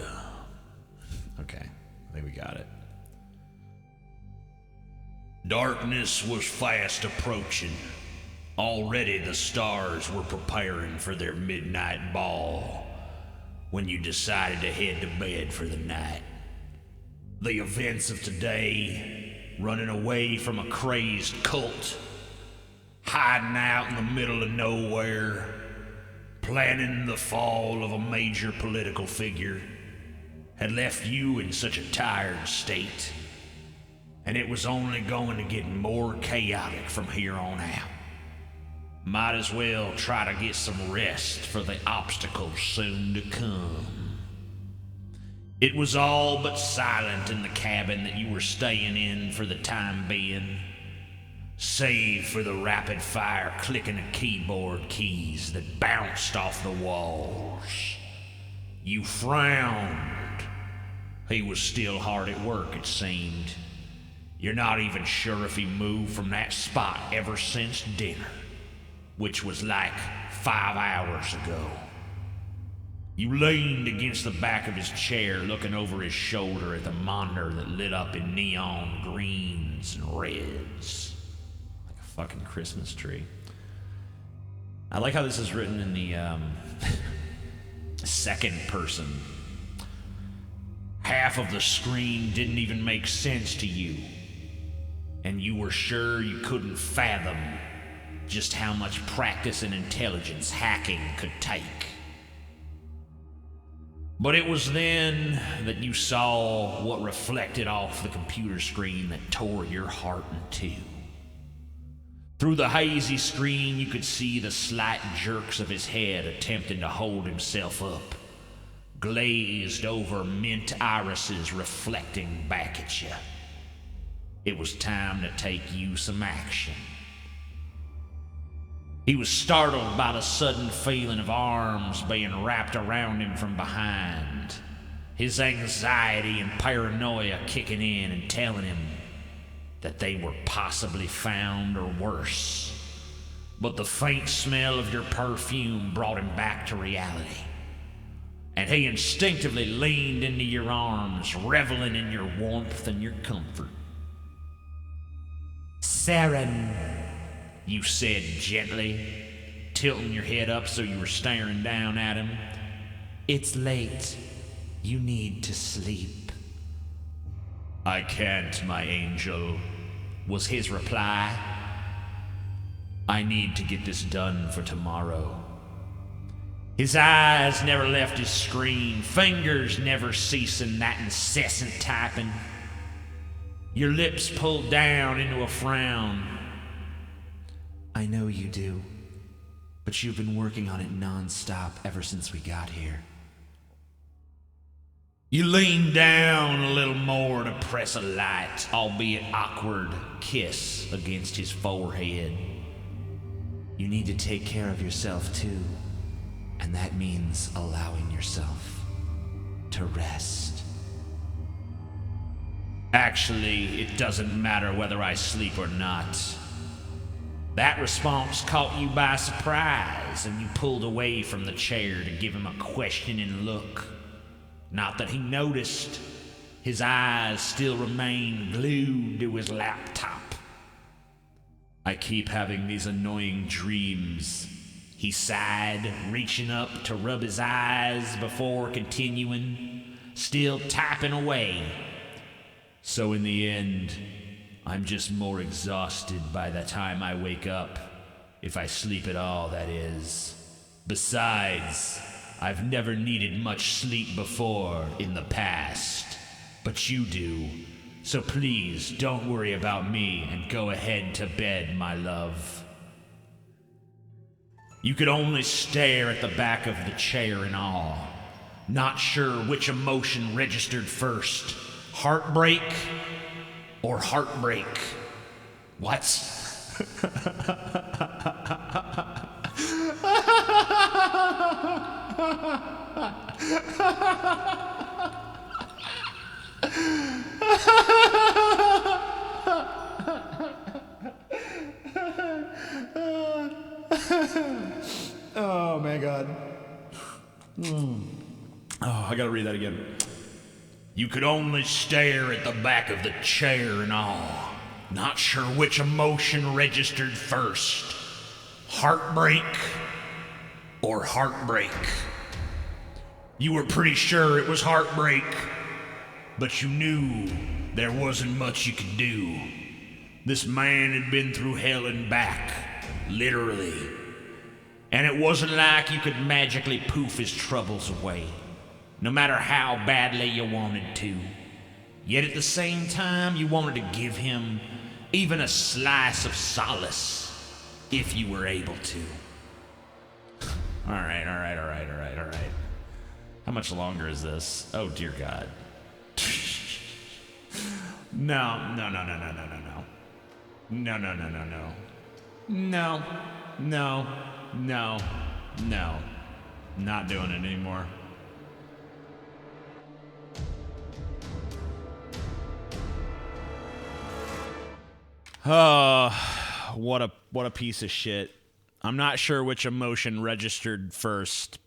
S1: Okay, I think we got it. Darkness was fast approaching. Already the stars were preparing for their midnight ball when you decided to head to bed for the night. The events of today, running away from a crazed cult, hiding out in the middle of nowhere, planning the fall of a major political figure, had left you in such a tired state, and it was only going to get more chaotic from here on out. Might as well try to get some rest for the obstacles soon to come. It was all but silent in the cabin that you were staying in for the time being, save for the rapid fire clicking of keyboard keys that bounced off the walls. You frowned. He was still hard at work, it seemed. You're not even sure if he moved from that spot ever since dinner, which was like 5 hours ago. You leaned against the back of his chair, looking over his shoulder at the monitor that lit up in neon greens and reds. Like a fucking Christmas tree. I like how this is written in the second person. Half of the screen didn't even make sense to you, and you were sure you couldn't fathom just how much practice and intelligence hacking could take. But it was then that you saw what reflected off the computer screen that tore your heart in two. Through the hazy screen, you could see the slight jerks of his head attempting to hold himself up, glazed over mint irises reflecting back at you. It was time to take you some action. He was startled by the sudden feeling of arms being wrapped around him from behind, his anxiety and paranoia kicking in and telling him that they were possibly found or worse. But the faint smell of your perfume brought him back to reality, and he instinctively leaned into your arms, reveling in your warmth and your comfort. Saren, you said gently, tilting your head up so you were staring down at him. It's late. You need to sleep. I can't, my angel, was his reply. I need to get this done for tomorrow. His eyes never left his screen, fingers never ceasing that incessant typing. Your lips pulled down into a frown. I know you do, but you've been working on it non-stop ever since we got here. You leaned down a little more to press a light, albeit awkward, kiss against his forehead. You need to take care of yourself too, and that means allowing yourself to rest. Actually, it doesn't matter whether I sleep or not. That response caught you by surprise, and you pulled away from the chair to give him a questioning look. Not that he noticed. His eyes still remained glued to his laptop. I keep having these annoying dreams, he sighed, reaching up to rub his eyes before continuing, still typing away. So in the end, I'm just more exhausted by the time I wake up, if I sleep at all, that is. Besides, I've never needed much sleep before in the past, but you do. So please don't worry about me and go ahead to bed, my love. You could only stare at the back of the chair in awe, not sure which emotion registered first, heartbreak or heartbreak. What? Oh my God. Oh, I gotta read that again. You could only stare at the back of the chair in awe, not sure which emotion registered first, heartbreak or heartbreak. You were pretty sure it was heartbreak, but you knew there wasn't much you could do. This man had been through hell and back, literally. And it wasn't like you could magically poof his troubles away, no matter how badly you wanted to. Yet at the same time, you wanted to give him even a slice of solace, if you were able to. All right. How much longer is this? Oh, dear God. No. Not doing it anymore. Oh, what a piece of shit. I'm not sure which emotion registered first.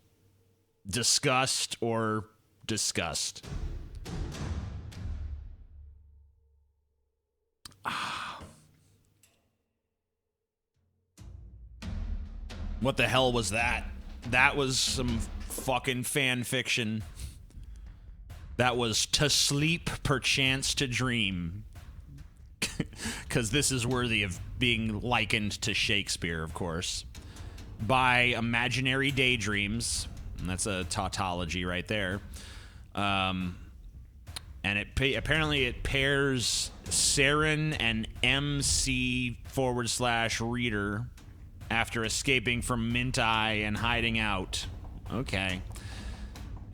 S1: Disgust or disgust. What the hell was that? That was some fucking fan fiction. That was to sleep, perchance to dream. Because this is worthy of being likened to Shakespeare, of course. By Imaginary Daydreams. And that's a tautology right there. And apparently it pairs Saren and MC/reader after escaping from Mint-Eye and hiding out. Okay.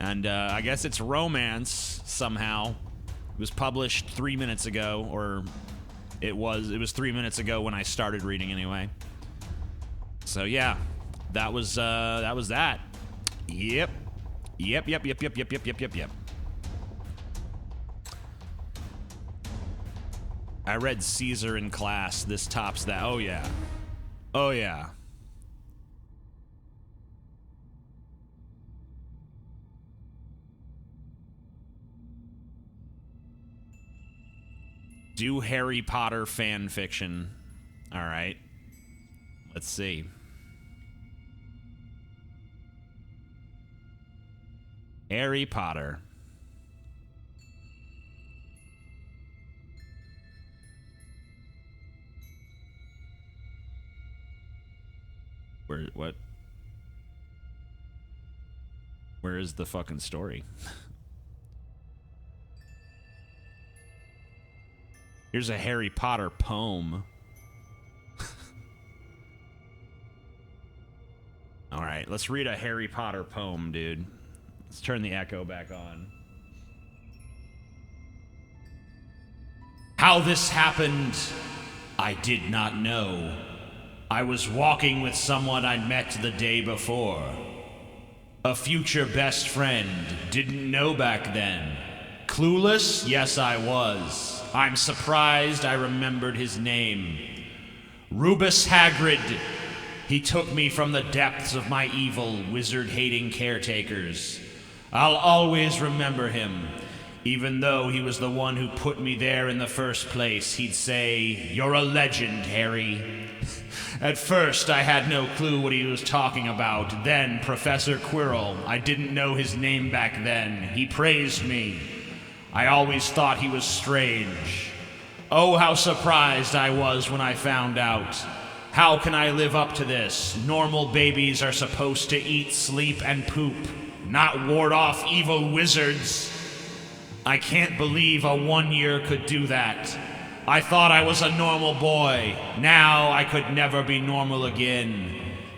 S1: And I guess it's romance somehow. It was published 3 minutes ago, or it was 3 minutes ago when I started reading anyway. So yeah, that was that. Yep. I read Caesar in class. This tops that. Oh yeah. Do Harry Potter fan fiction. All right. Let's see. Harry Potter. Where, what? Where is the fucking story? Here's a Harry Potter poem. All right, let's read a Harry Potter poem, dude. Let's turn the echo back on. How this happened, I did not know. I was walking with someone I'd met the day before. A future best friend, didn't know back then. Clueless? Yes, I was. I'm surprised I remembered his name. Rubus Hagrid. He took me from the depths of my evil, wizard-hating caretakers. I'll always remember him. Even though he was the one who put me there in the first place, he'd say, "You're a legend, Harry." At first, I had no clue what he was talking about. Then, Professor Quirrell, I didn't know his name back then. He praised me. I always thought he was strange. Oh, how surprised I was when I found out. How can I live up to this? Normal babies are supposed to eat, sleep, and poop, not ward off evil wizards. I can't believe a 1-year could do that. I thought I was a normal boy. Now I could never be normal again.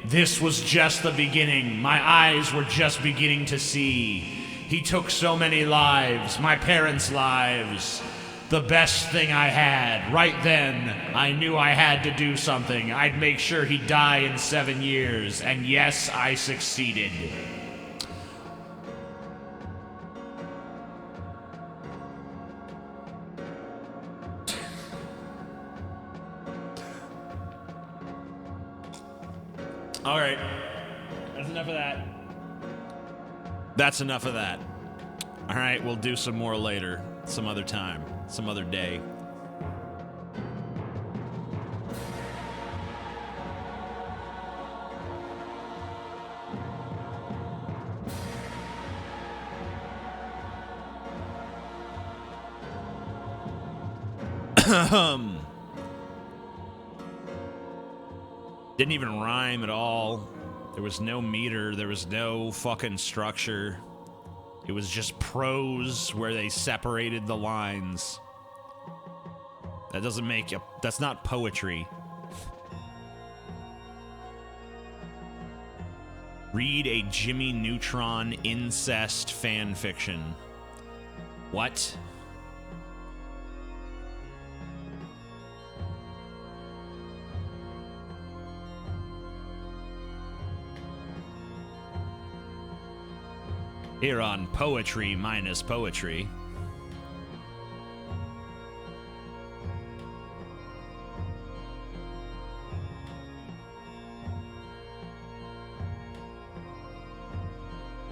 S1: This was just the beginning. My eyes were just beginning to see. He took so many lives, my parents' lives. The best thing I had. Right then, I knew I had to do something. I'd make sure he'd die in 7 years. And yes, I succeeded. All right. That's enough of that. That's enough of that. All right, we'll do some more later. Some other time. Some other day. Didn't even rhyme at all. There was no meter. There was no fucking structure. It was just prose where they separated the lines. That doesn't make you... That's not poetry. Read a Jimmy Neutron incest fan fiction. What? Here on Poetry Minus Poetry.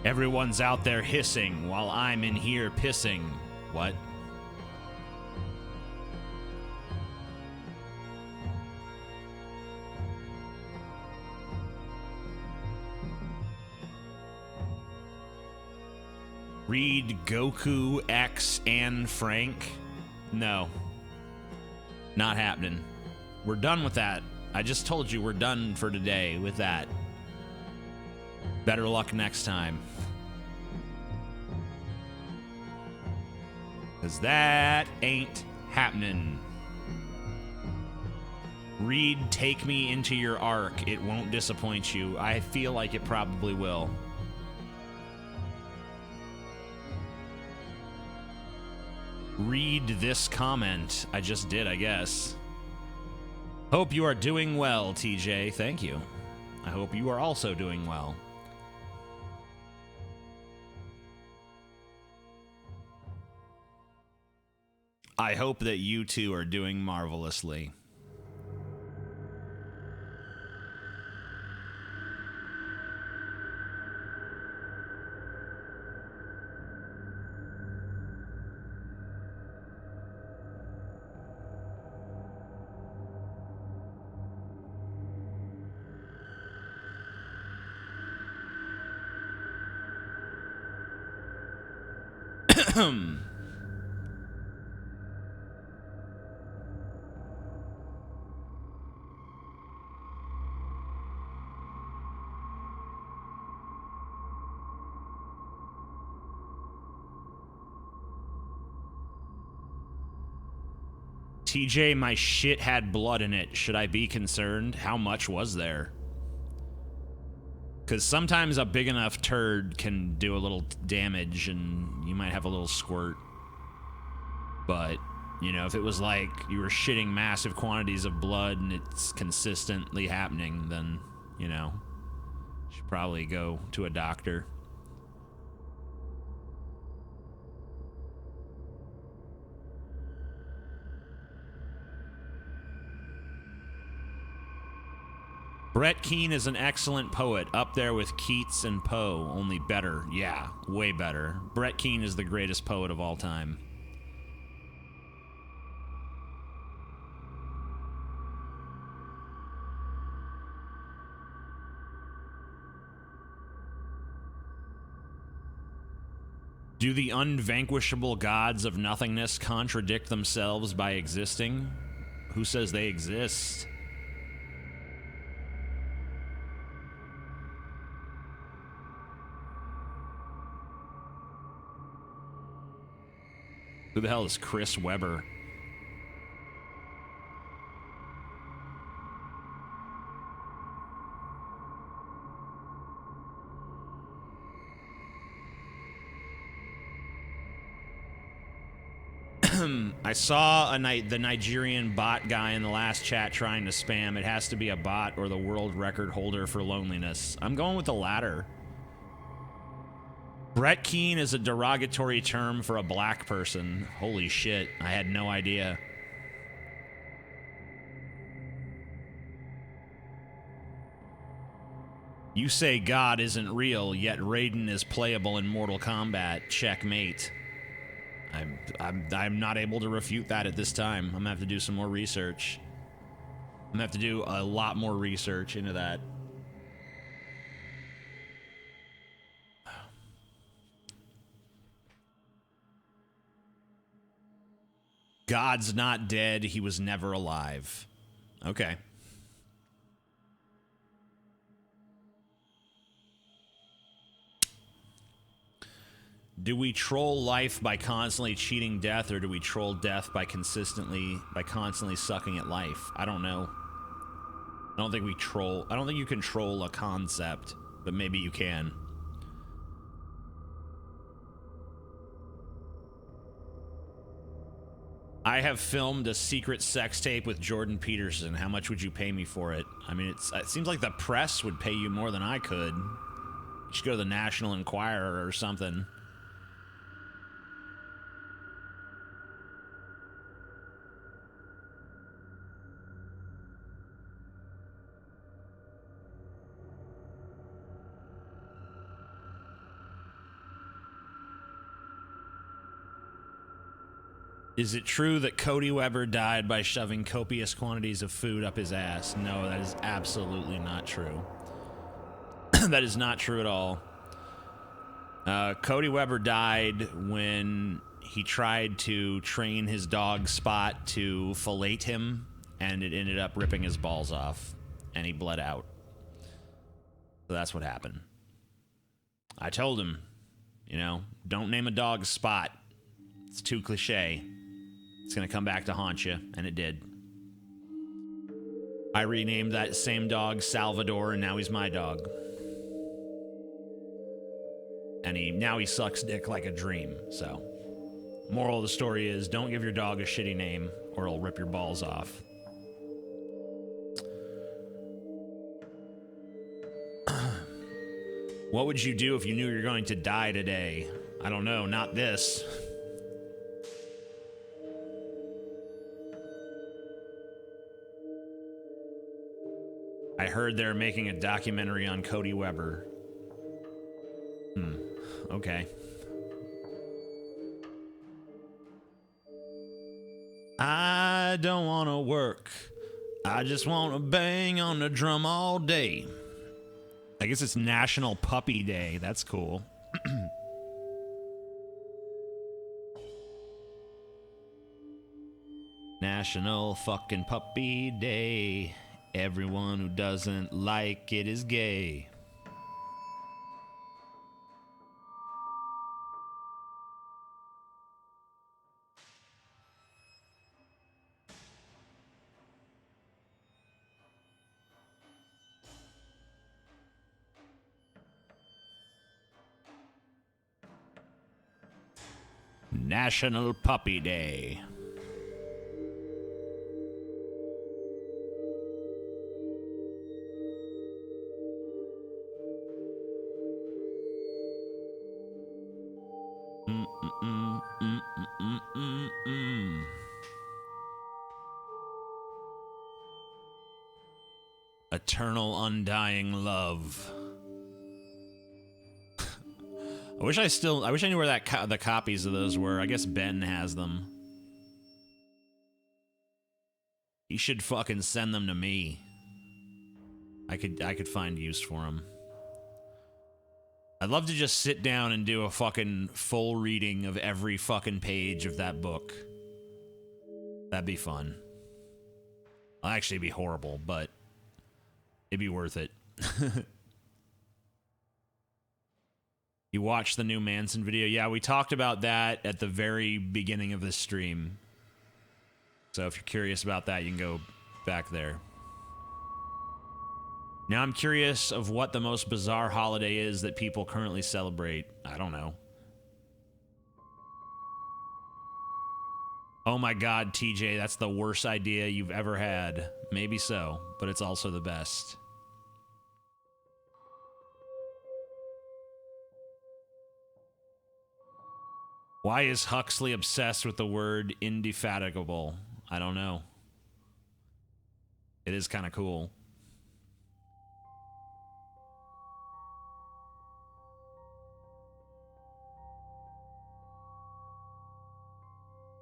S1: Everyone's out there hissing while I'm in here pissing. What? Read Goku X and Frank? No. Not happening. We're done with that. I just told you we're done for today with that. Better luck next time. 'Cause that ain't happening. Read Take Me Into Your Ark. It won't disappoint you. I feel like it probably will. Read this comment. I just did, I guess. Hope you are doing well, TJ. Thank you. I hope you are also doing well. I hope that you two are doing marvelously. TJ, my shit had blood in it. Should I be concerned? How much was there? Because sometimes a big enough turd can do a little damage and you might have a little squirt. But, you know, if it was like you were shitting massive quantities of blood and it's consistently happening, then, you know, you should probably go to a doctor. Brett Keane is an excellent poet, up there with Keats and Poe, only better. Yeah, way better. Brett Keane is the greatest poet of all time. Do the unvanquishable gods of nothingness contradict themselves by existing? Who says they exist? Who the hell is Chris Webber? I saw the Nigerian bot guy in the last chat trying to spam. It has to be a bot or the world record holder for loneliness. I'm going with the latter. Brett Keane is a derogatory term for a black person. Holy shit, I had no idea. You say God isn't real, yet Raiden is playable in Mortal Kombat. Checkmate. I'm not able to refute that at this time. I'm gonna have to do some more research. I'm gonna have to do a lot more research into that. God's not dead. He was never alive. Okay. Do we troll life by constantly cheating death, or do we troll death by constantly sucking at life? I don't know. I don't think we troll. I don't think you can troll a concept, but maybe you can. I have filmed a secret sex tape with Jordan Peterson. How much would you pay me for it? I mean, it seems like the press would pay you more than I could. You should go to the National Enquirer or something. Is it true that Cody Webber died by shoving copious quantities of food up his ass? No, that is absolutely not true. That is not true at all. Cody Webber died when he tried to train his dog Spot to fillet him, and it ended up ripping his balls off, and he bled out. So that's what happened. I told him, you know, don't name a dog Spot. It's too cliche. It's gonna come back to haunt you, and it did. I renamed that same dog Salvador, and now he's my dog. And now he sucks dick like a dream, so. Moral of the story is, don't give your dog a shitty name, or it'll rip your balls off. What would you do if you knew you're going to die today? I don't know, not this. I heard they're making a documentary on Cody Webber. Okay. I don't want to work. I just want to bang on the drum all day. I guess it's National Puppy Day. That's cool. National fucking Puppy Day. Everyone who doesn't like it is gay. National Puppy Day. Eternal undying love. I wish I knew where the copies of those were. I guess Ben has them. He should fucking send them to me. I could find use for them. I'd love to just sit down and do a fucking full reading of every fucking page of that book. That'd be fun. It'll actually be horrible, but it'd be worth it. You watched the new Manson video? Yeah, we talked about that at the very beginning of this stream. So if you're curious about that, you can go back there. Now I'm curious of what the most bizarre holiday is that people currently celebrate. I don't know. Oh my god, TJ, that's the worst idea you've ever had. Maybe so, but it's also the best. Why is Huxley obsessed with the word indefatigable? I don't know. It is kind of cool.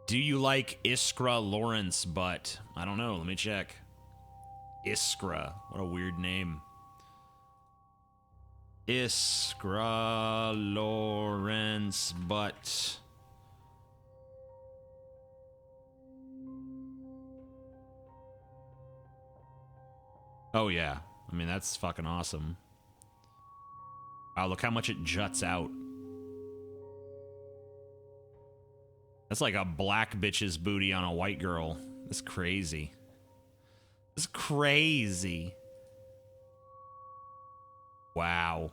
S1: Do you like Iskra Lawrence Butt? I don't know. Let me check. Iskra. What a weird name. Iskra Lawrence Butt. Oh, yeah. I mean, that's fucking awesome. Wow, look how much it juts out. That's like a black bitch's booty on a white girl. That's crazy. That's crazy. Wow.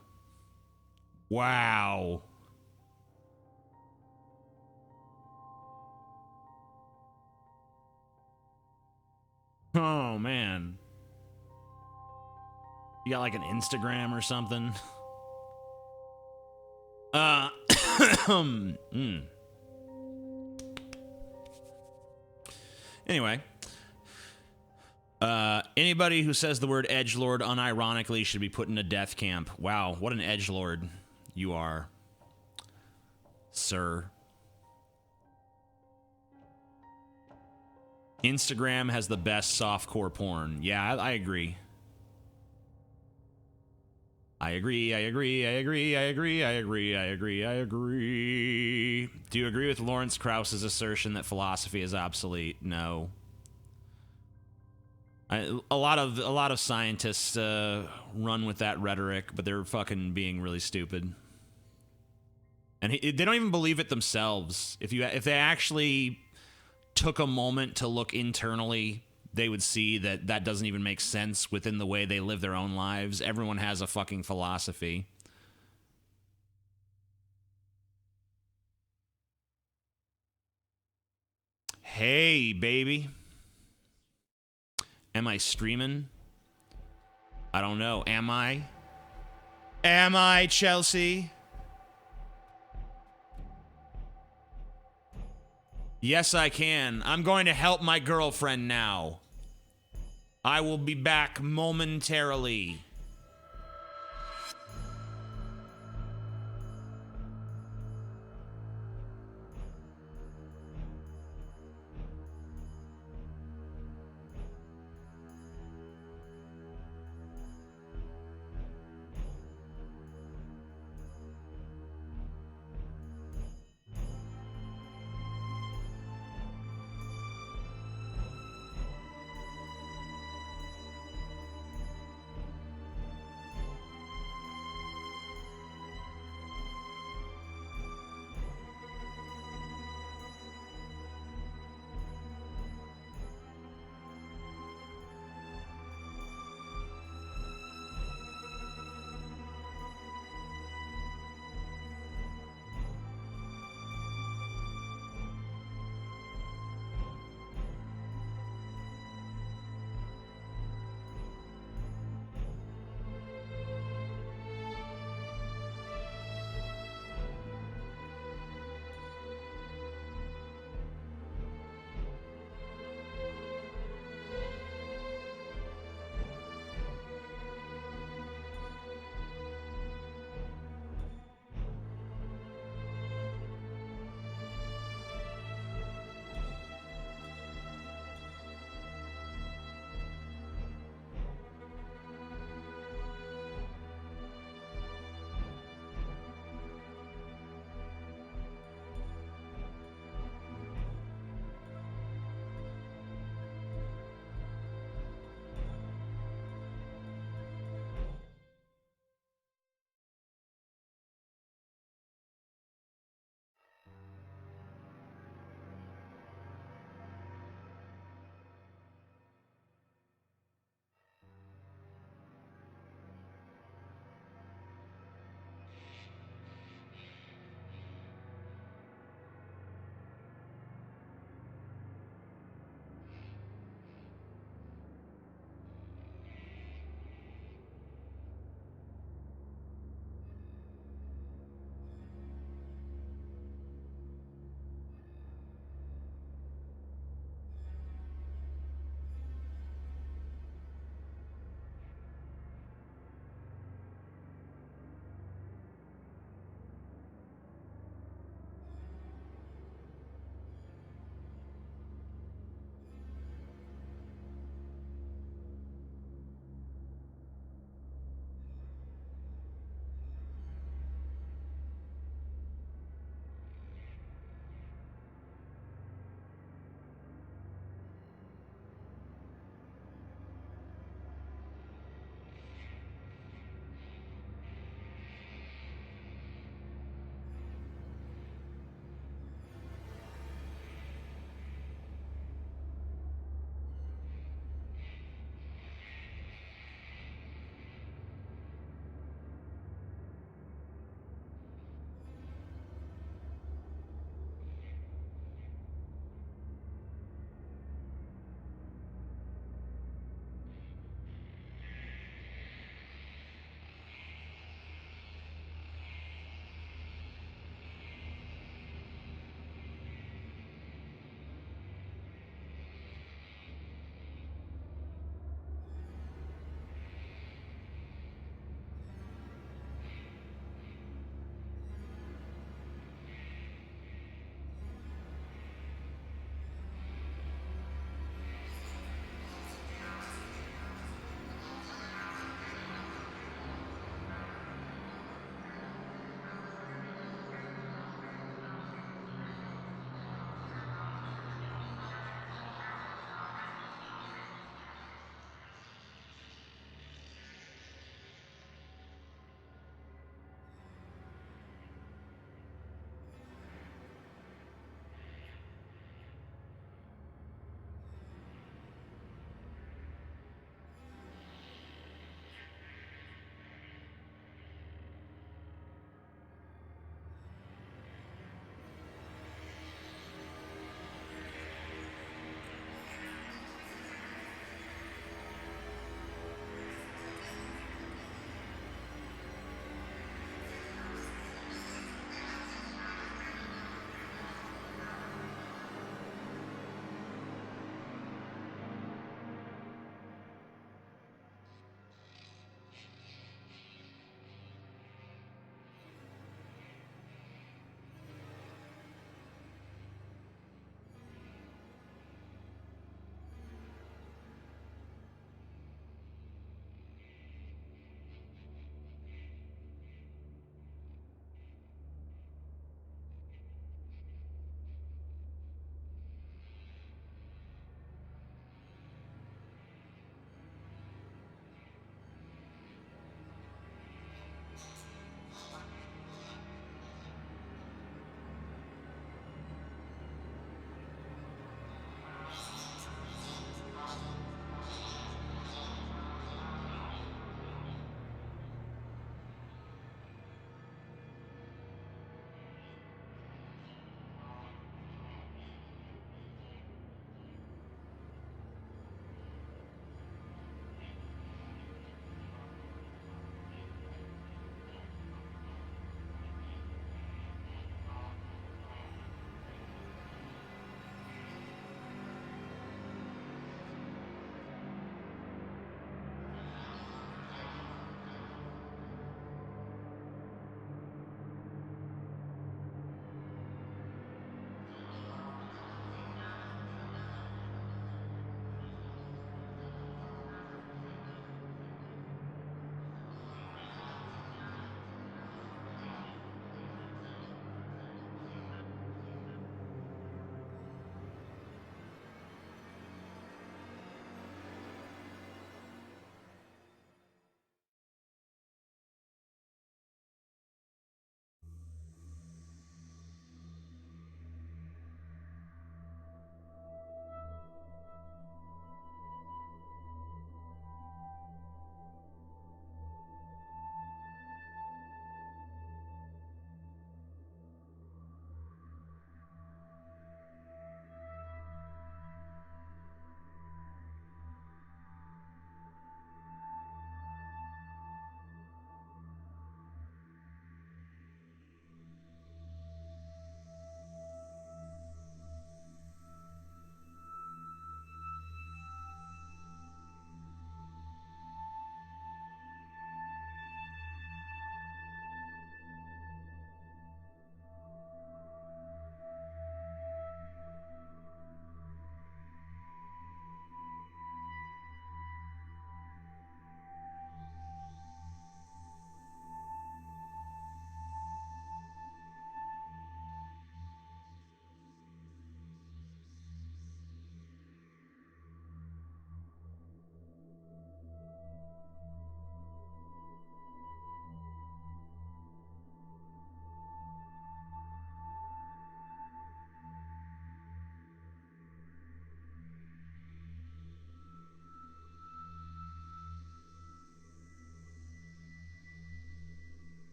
S1: Wow. Oh, man. You got like an Instagram or something? Anyway. Anybody who says the word edgelord unironically should be put in a death camp. Wow, what an edgelord you are, sir. Instagram has the best softcore porn. Yeah, I agree. I agree, I agree, I agree, I agree, I agree, I agree, I agree. Do you agree with Lawrence Krauss's assertion that philosophy is obsolete? No. A lot of scientists run with that rhetoric, but they're fucking being really stupid. And they don't even believe it themselves. If they actually took a moment to look internally, they would see that that doesn't even make sense within the way they live their own lives. Everyone has a fucking philosophy. Hey, baby. Am I streaming? I don't know. Am I? Am I, Chelsea? Yes, I can. I'm going to help my girlfriend now. I will be back momentarily.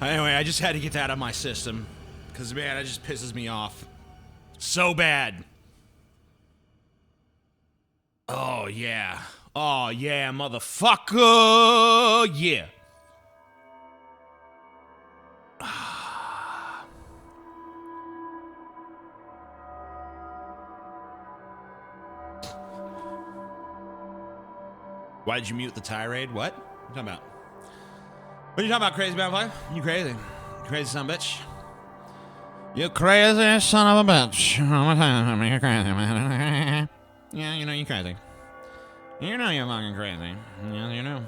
S1: Anyway, I just had to get that out of my system. Because, man, it just pisses me off. So bad. Oh, yeah. Oh, yeah, motherfucker. Yeah. Why did you mute the tirade? What? What are you talking about? What are you talking about, crazy bad? You crazy. You crazy son of a bitch. You crazy son of a bitch. You're crazy, man. Yeah, you know you're crazy. You know you're fucking crazy. Yeah, you know.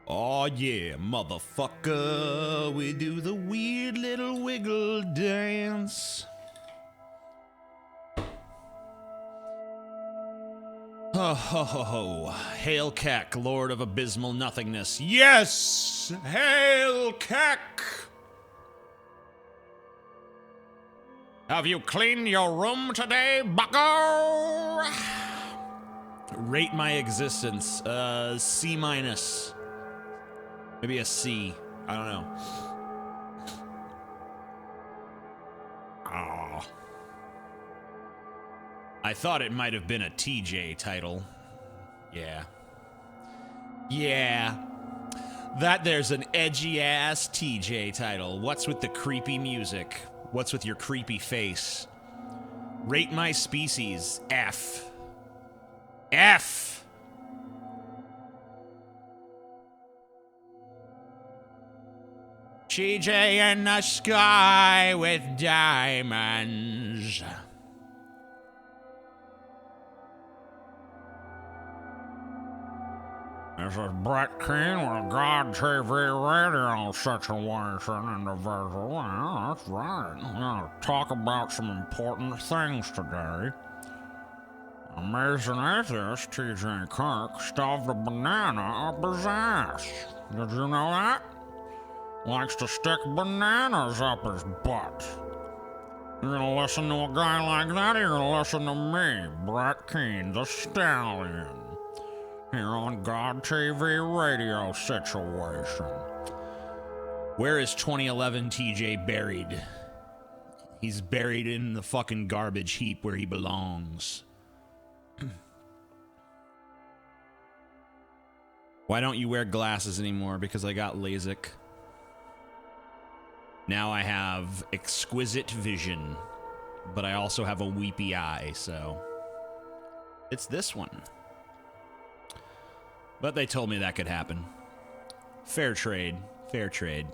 S1: Oh yeah, motherfucker. We do the weird little wiggle dance. Ho ho ho ho. Hail Kek, Lord of Abysmal Nothingness. Yes! Hail Kek! Have you cleaned your room today, bucko? Rate my existence. C minus. Maybe a C. I don't know. Oh. I thought it might have been a TJ title. Yeah. Yeah. That there's an edgy ass TJ title. What's with the creepy music? What's with your creepy face? Rate my species. F. F. TJ in the sky with diamonds. This is Brett Keane with God TV radio situation in the visual. Yeah, that's right. We're going to talk about some important things today. Amazing atheist TJ Kirk stuffed a banana up his ass. Did you know that? Likes to stick bananas up his butt. You're gonna listen to a guy like that, or you're gonna listen to me, Brett Keane, the Stallion, here on God TV radio situation. Where is 2011 TJ buried? He's buried in the fucking garbage heap where he belongs. Why don't you wear glasses anymore? Because I got LASIK. Now I have exquisite vision, but I also have a weepy eye, so it's this one. But they told me that could happen. Fair trade. Fair trade.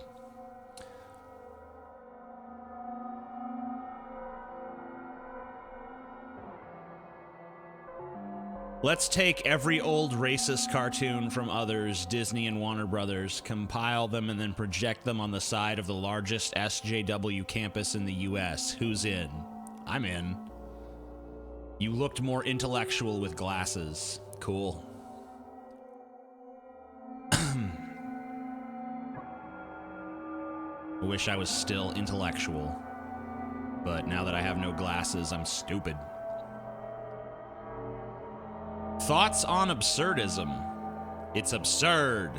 S1: Let's take every old racist cartoon from others, Disney and Warner Brothers, compile them, and then project them on the side of the largest SJW campus in the US. Who's in? I'm in. You looked more intellectual with glasses. Cool. I wish I was still intellectual. But now that I have no glasses, I'm stupid. Thoughts on absurdism. It's absurd.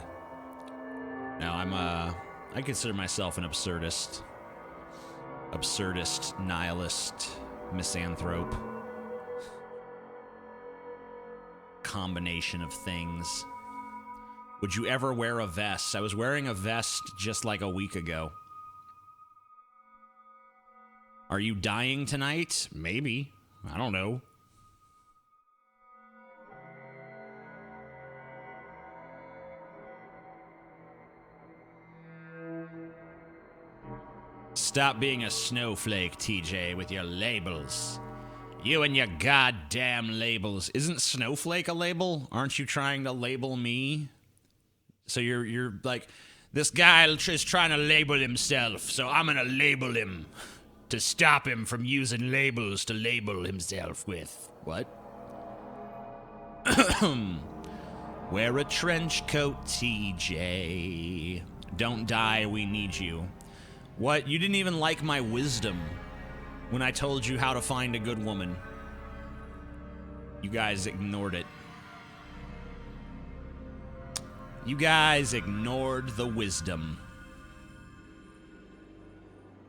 S1: Now I consider myself an absurdist. Absurdist, nihilist, misanthrope. Combination of things. Would you ever wear a vest? I was wearing a vest just like a week ago. Are you dying tonight? Maybe. I don't know. Stop being a snowflake, TJ, with your labels. You and your goddamn labels. Isn't snowflake a label? Aren't you trying to label me? So you're like, this guy is trying to label himself, so I'm gonna label him to stop him from using labels to label himself with. What? Wear a trench coat, TJ. Don't die, we need you. What? You didn't even like my wisdom when I told you how to find a good woman. You guys ignored it. You guys ignored the wisdom.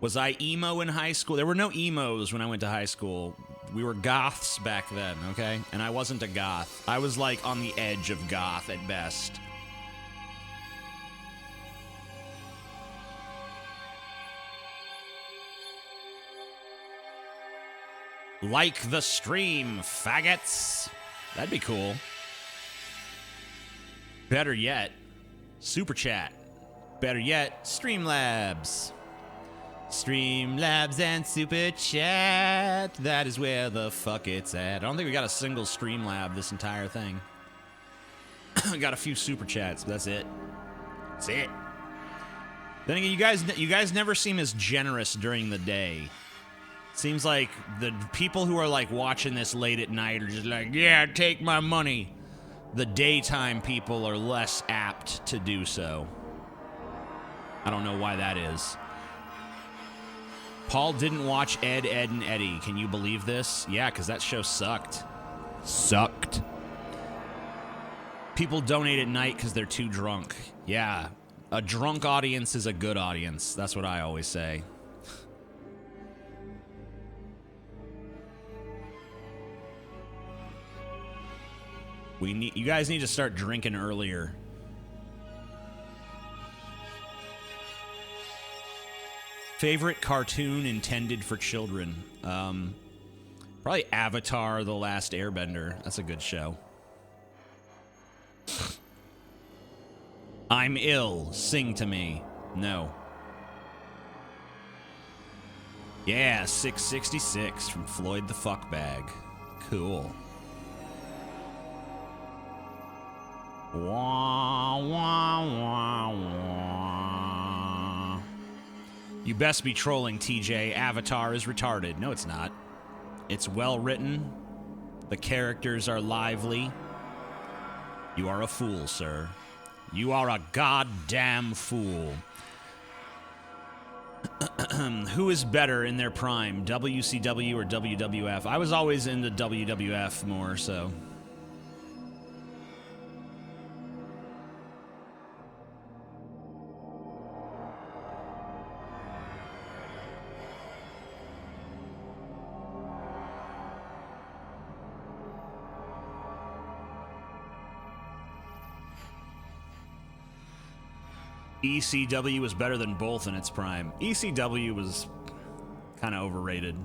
S1: Was I emo in high school? There were no emos when I went to high school. We were goths back then, okay? And I wasn't a goth. I was like on the edge of goth at best. Like the stream, faggots. That'd be cool. Better yet, Super Chat. Better yet, Streamlabs. Streamlabs and Super Chat. That is where the fuck it's at. I don't think we got a single Streamlab this entire thing. Got a few Super Chats, but that's it. That's it. Then again, you guys never seem as generous during the day. Seems like the people who are like watching this late at night are just like, yeah, take my money. The daytime people are less apt to do so. I don't know why that is. Paul didn't watch Ed, Edd and Eddy. Can you believe this? Yeah, because that show sucked. Sucked. People donate at night because they're too drunk. Yeah, a drunk audience is a good audience. That's what I always say. You guys need to start drinking earlier. Favorite cartoon intended for children? Probably Avatar: The Last Airbender. That's a good show. I'm ill. Sing to me. No. Yeah, 666 from Floyd the Fuckbag. Cool. Wah, wah, wah, wah. You best be trolling, TJ. Avatar is retarded. No, it's not. It's well written. The characters are lively. You are a fool, sir. You are a goddamn fool. Who is better in their prime, WCW or WWF? I was always into WWF more, so... ECW was better than both in its prime. ECW was kind of overrated.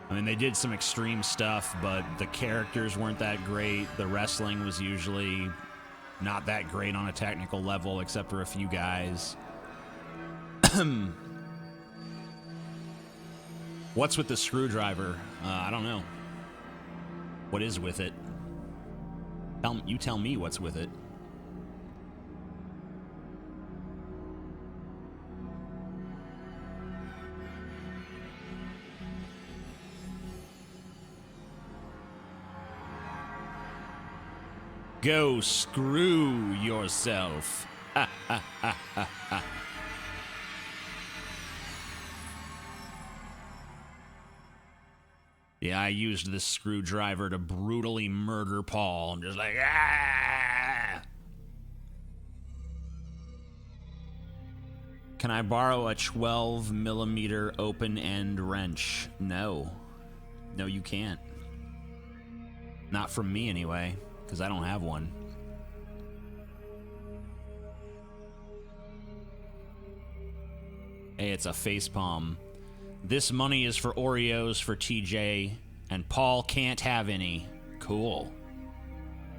S1: I mean, they did some extreme stuff, but the characters weren't that great. The wrestling was usually not that great on a technical level, except for a few guys. What's with the screwdriver? I don't know. What is with it? You tell me what's with it. Go screw yourself. Ha, ha, ha, ha, ha. Yeah, I used this screwdriver to brutally murder Paul. I'm just like, ah! Can I borrow a 12 millimeter open end wrench? No. No, you can't. Not from me, anyway. Because I don't have one. Hey, it's a facepalm. This money is for Oreos for TJ, and Paul can't have any. Cool.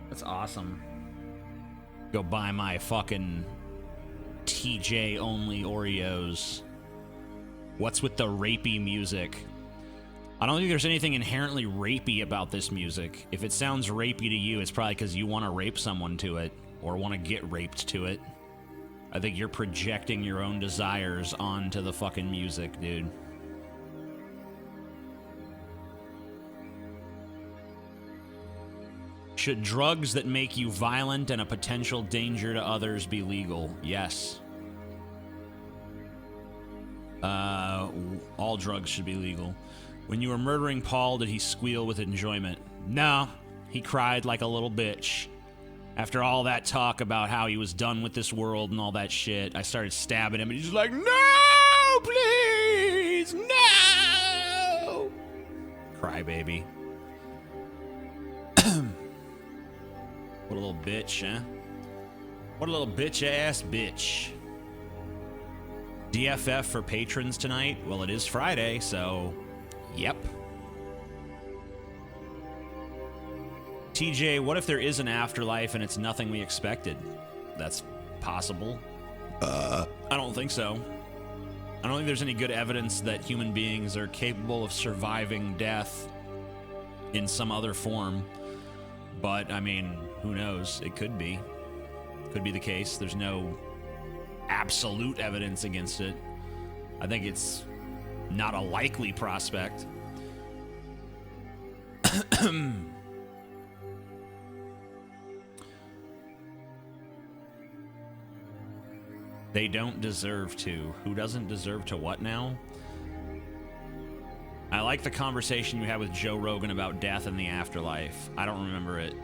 S1: That's awesome. Go buy my fucking TJ only Oreos. What's with the rapey music? I don't think there's anything inherently rapey about this music. If it sounds rapey to you, it's probably because you want to rape someone to it, or want to get raped to it. I think you're projecting your own desires onto the fucking music, dude. Should drugs that make you violent and a potential danger to others be legal? Yes. All drugs should be legal. When you were murdering Paul, did he squeal with enjoyment? No, He cried like a little bitch. After all that talk about how he was done with this world and all that shit, I started stabbing him, and he's just like, no, please, no! Crybaby. What a little bitch, huh? What a little bitch-ass bitch. DFF for patrons tonight? Well, it is Friday, so yep. TJ, what if there is an afterlife and it's nothing we expected? That's possible. I don't think so. I don't think there's any good evidence that human beings are capable of surviving death in some other form. But, I mean, who knows? It could be. Could be the case. There's no absolute evidence against it. I think it's not a likely prospect. They don't deserve to. Who doesn't deserve to what now? I like the conversation you had with Joe Rogan about death and the afterlife. I don't remember it.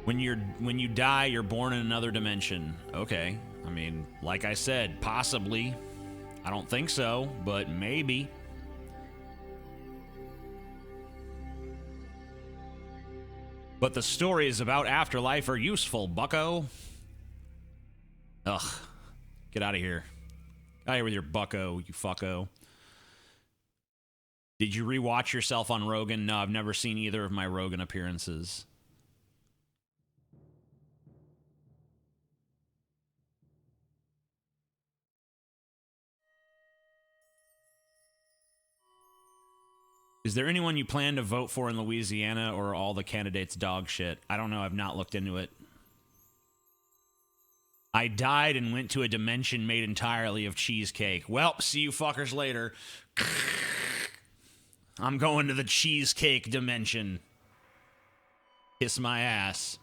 S1: When you die, you're born in another dimension. Okay. I mean, like I said, possibly. I don't think so, but maybe. But the stories about afterlife are useful, bucko. Ugh. Get out of here. Get out of here with your bucko, you fucko. Did you rewatch yourself on Rogan? No, I've never seen either of my Rogan appearances. Is there anyone you plan to vote for in Louisiana, or are all the candidates dog shit? I don't know. I've not looked into it. I died and went to a dimension made entirely of cheesecake. Well, see you fuckers later. I'm going to the cheesecake dimension. Kiss my ass.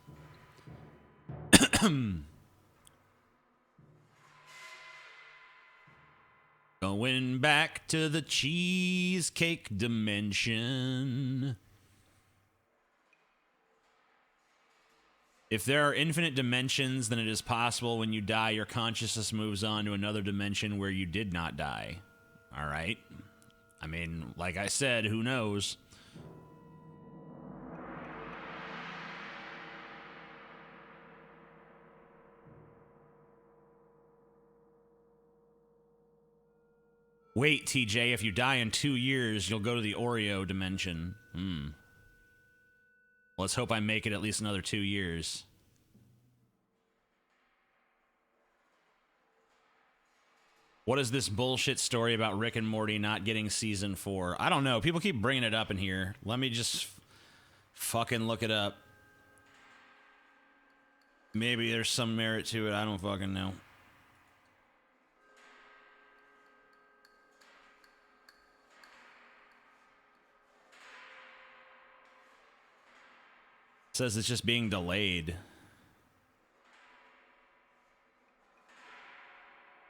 S1: Going back to the cheesecake dimension. If there are infinite dimensions, then it is possible when you die, your consciousness moves on to another dimension where you did not die. All right. I mean, like I said, who knows? Wait, TJ, if you die in 2 years, you'll go to the Oreo dimension. Let's hope I make it at least another 2 years. What is this bullshit story about Rick and Morty not getting season 4? I don't know. People keep bringing it up in here. Let me just fucking look it up. Maybe there's some merit to it. I don't fucking know. It says it's just being delayed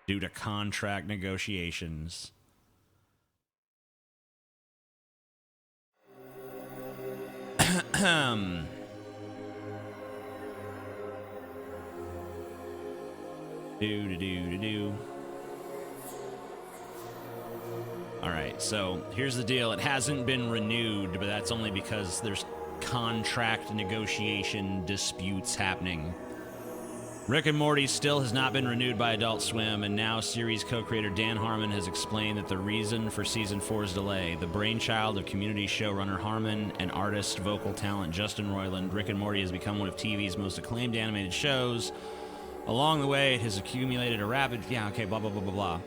S1: due to contract negotiations. All right, so here's the deal. It hasn't been renewed, but that's only because there's contract negotiation disputes happening. Rick and Morty still has not been renewed by Adult Swim, and now series co-creator Dan Harmon has explained that the reason for Season 4's delay, the brainchild of Community showrunner Harmon and artist vocal talent Justin Roiland, Rick and Morty has become one of TV's most acclaimed animated shows. Along the way, it has accumulated a rapid... Yeah, okay, blah, blah, blah, blah, blah.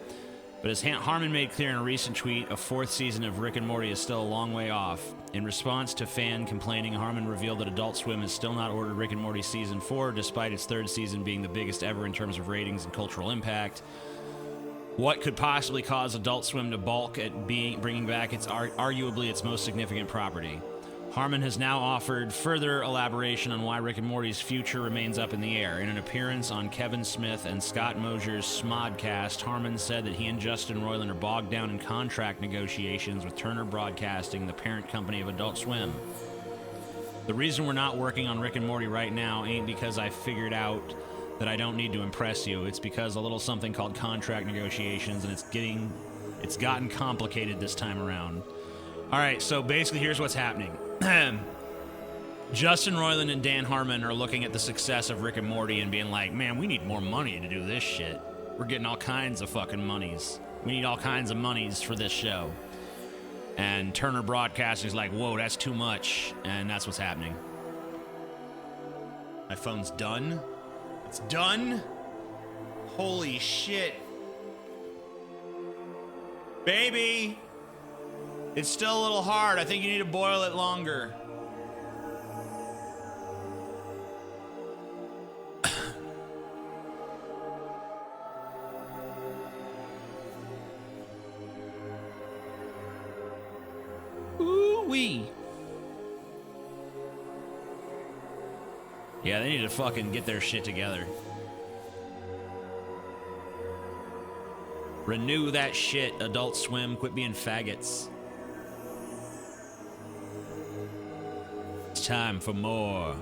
S1: But as Harmon made clear in a recent tweet, a 4th season of Rick and Morty is still a long way off. In response to fan complaining, Harmon revealed that Adult Swim has still not ordered Rick and Morty Season 4, despite its 3rd season being the biggest ever in terms of ratings and cultural impact. What could possibly cause Adult Swim to balk at bringing back arguably its most significant property? Harmon has now offered further elaboration on why Rick and Morty's future remains up in the air. In an appearance on Kevin Smith and Scott Mosier's Smodcast, Harmon said that he and Justin Roiland are bogged down in contract negotiations with Turner Broadcasting, the parent company of Adult Swim.
S3: The reason we're not working on Rick and Morty right now ain't because I figured out that I don't need to impress you. It's because a little something called contract negotiations, and it's gotten complicated this time around. All right, so basically here's what's happening. Justin Roiland and Dan Harmon are looking at the success of Rick and Morty and being like, man, we need more money to do this shit. We're getting all kinds of fucking monies. We need all kinds of monies for this show. And Turner Broadcasting's like, whoa, that's too much. And that's what's happening. My phone's done. It's done? Holy shit. Baby! It's still a little hard. I think you need to boil it longer. Ooh-wee. Yeah, they need to fucking get their shit together. Renew that shit, Adult Swim. Quit being faggots. It's time for more.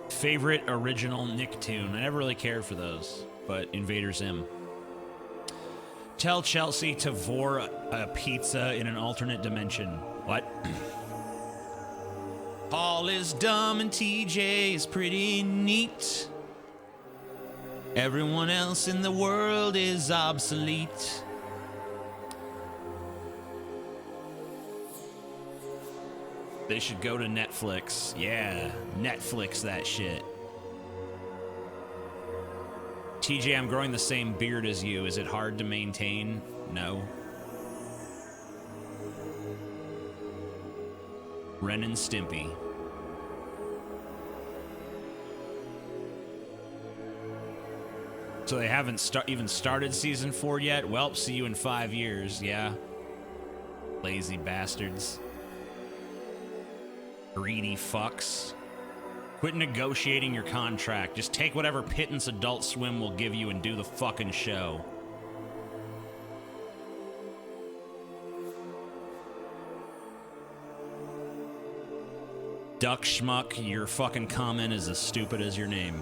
S3: Favorite original Nicktoon. I never really cared for those, but Invader Zim. Tell Chelsea to vor a pizza in an alternate dimension. What? Paul is dumb and TJ is pretty neat. Everyone else in the world is obsolete. They should go to Netflix. Yeah, Netflix that shit. TJ, I'm growing the same beard as you. Is it hard to maintain? No. Ren and Stimpy. So they haven't even started season 4 yet? Well, see you in 5 years, yeah. Lazy bastards. Greedy fucks. Quit negotiating your contract. Just take whatever pittance Adult Swim will give you and do the fucking show. Duck Schmuck, your fucking comment is as stupid as your name.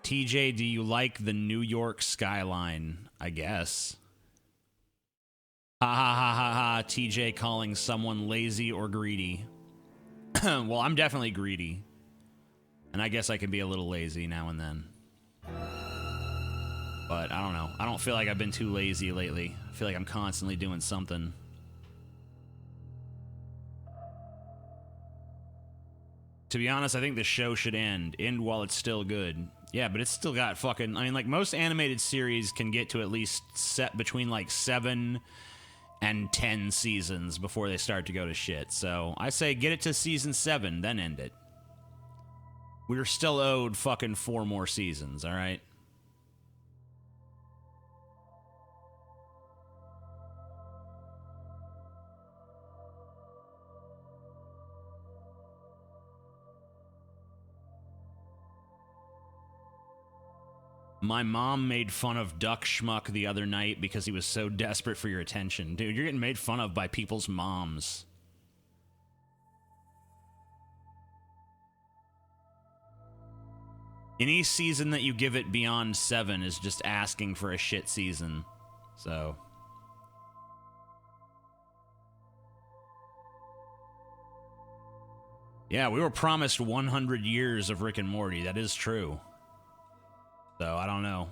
S3: TJ, do you like the New York skyline? I guess. Ha ha ha ha ha, TJ calling someone lazy or greedy. Well, I'm definitely greedy. And I guess I can be a little lazy now and then. But I don't know. I don't feel like I've been too lazy lately. I feel like I'm constantly doing something. To be honest, I think the show should end. End while it's still good. Yeah, but it's still got fucking... I mean, like, most animated series can get to at least set between, like, 7... and 10 seasons before they start to go to shit. So I say get it to season 7, then end it. We're still owed fucking 4 more seasons, all right? My mom made fun of Duck Schmuck the other night because he was so desperate for your attention. Dude, you're getting made fun of by people's moms. Any season that you give it beyond 7 is just asking for a shit season. So... yeah, we were promised 100 years of Rick and Morty. That is true. So, I don't know.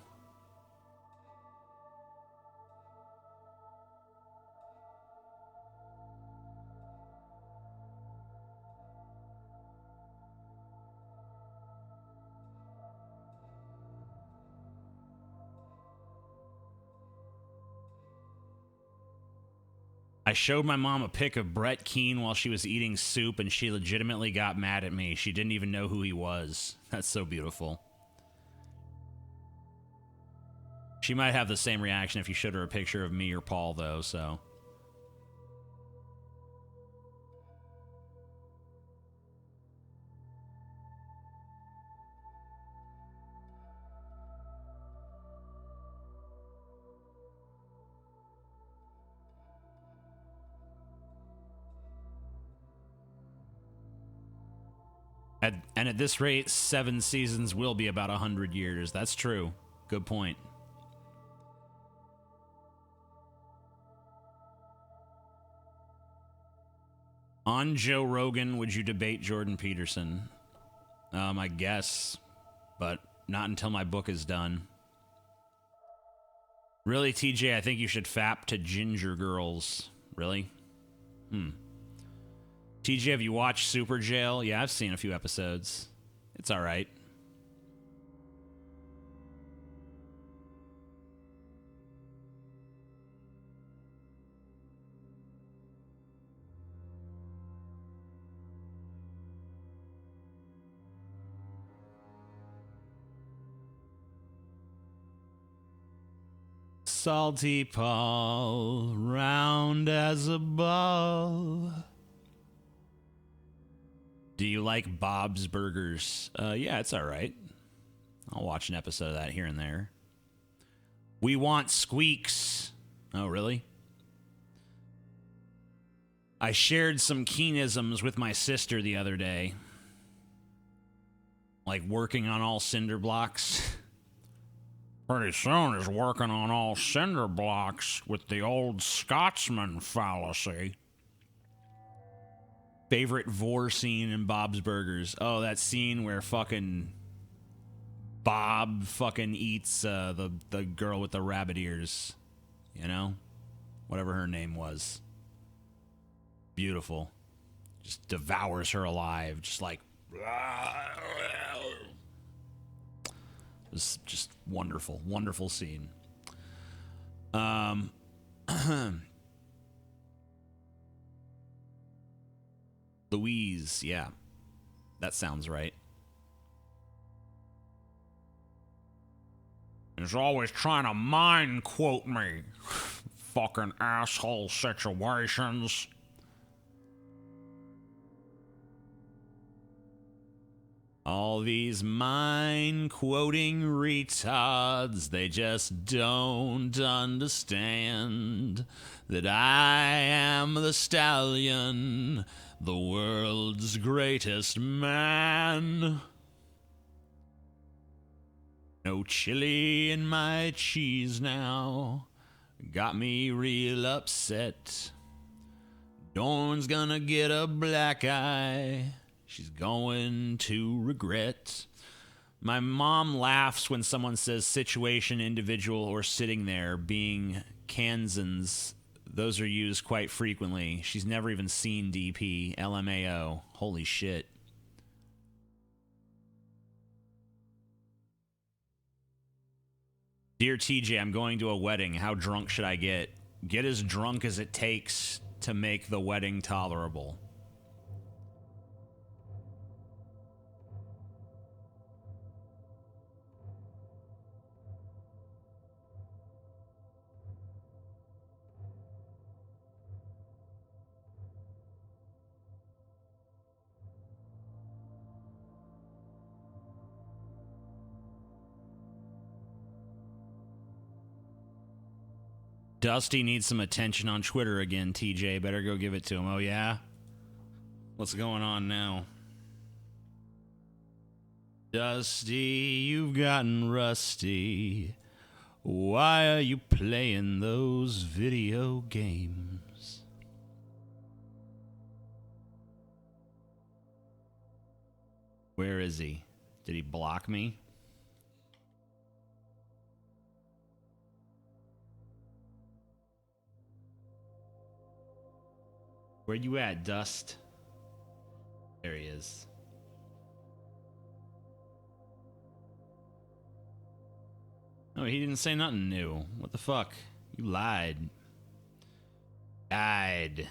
S3: I showed my mom a pic of Brett Keane while she was eating soup, and she legitimately got mad at me. She didn't even know who he was. That's so beautiful. She might have the same reaction if you showed her a picture of me or Paul, though, so. And at this rate, 7 seasons will be about 100 years. That's true. Good point. On Joe Rogan, would you debate Jordan Peterson? I guess, but not until my book is done. Really, TJ, I think you should fap to ginger girls. Really? TJ, have you watched Super Jail? Yeah, I've seen a few episodes. It's all right. Salty Paul, round as a ball. Do you like Bob's Burgers? Yeah, it's all right. I'll watch an episode of that here and there. We want squeaks. Oh, really? I shared some Keenisms with my sister the other day. Like working on all cinder blocks. Pretty soon is working on all cinder blocks with the old Scotsman fallacy. Favorite vor scene in Bob's Burgers? Oh, that scene where fucking Bob fucking eats the girl with the rabbit ears. You know? Whatever her name was. Beautiful. Just devours her alive. Just like... It was just wonderful. Wonderful scene. Louise, yeah. That sounds right. He's always trying to mind quote me. Fucking asshole situations. All these mind quoting retards, they just don't understand that I am the stallion, the world's greatest man. No chili in my cheese now, got me real upset. Dawn's gonna get a black eye, she's going to regret. My mom laughs when someone says situation, individual, or sitting there, being Kansans. Those are used quite frequently. She's never even seen DP. LMAO. Holy shit. Dear TJ, I'm going to a wedding. How drunk should I get? Get as drunk as it takes to make the wedding tolerable. Dusty needs some attention on Twitter again, TJ. Better go give it to him. Oh, yeah? What's going on now? Dusty, you've gotten rusty. Why are you playing those video games? Where is he? Did he block me? Where you at, Dust? There he is. Oh, he didn't say nothing new. What the fuck? You lied. Died.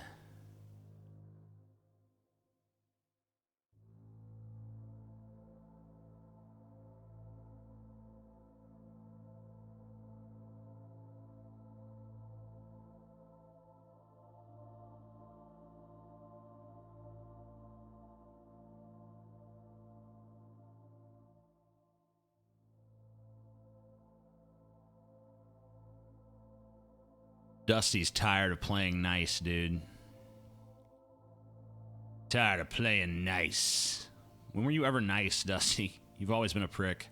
S3: Dusty's tired of playing nice, dude. Tired of playing nice. When were you ever nice, Dusty? You've always been a prick.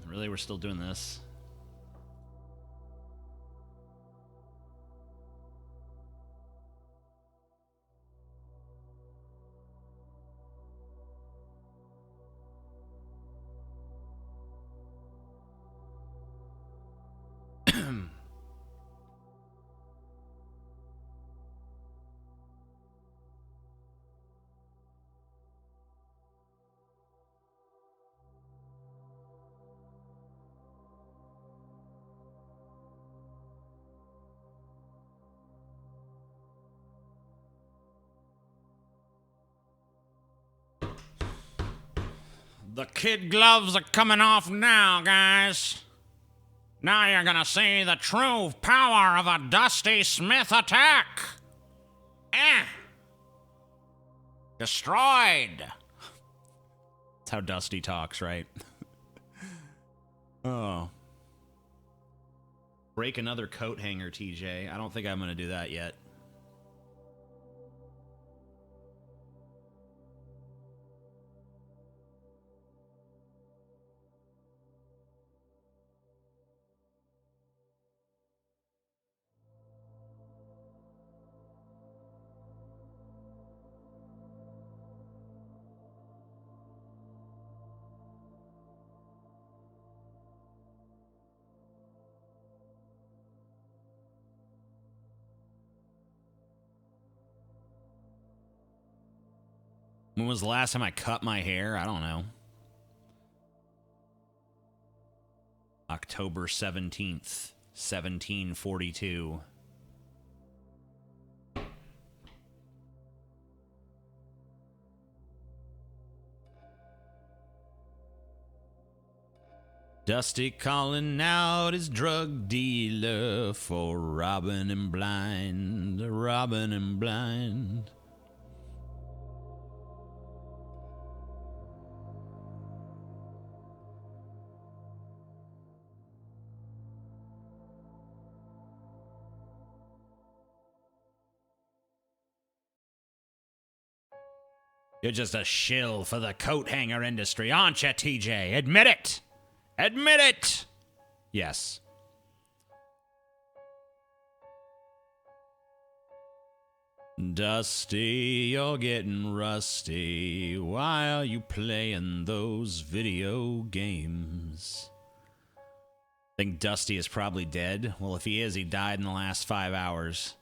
S3: Really, we're still doing this? The kid gloves are coming off now, guys. Now you're gonna see the true power of a Dusty Smith attack. Destroyed. That's how Dusty talks, right? Oh. Break another coat hanger, TJ. I don't think I'm gonna do that yet. When was the last time I cut my hair? I don't know. October 17th, 1742. Dusty calling out his drug dealer for robbing him blind, robbing him blind. You're just a shill for the coat hanger industry, aren't you, TJ? Admit it! Admit it! Yes. Dusty, you're getting rusty. Why are you playing those video games? Think Dusty is probably dead? Well, if he is, he died in the last 5 hours.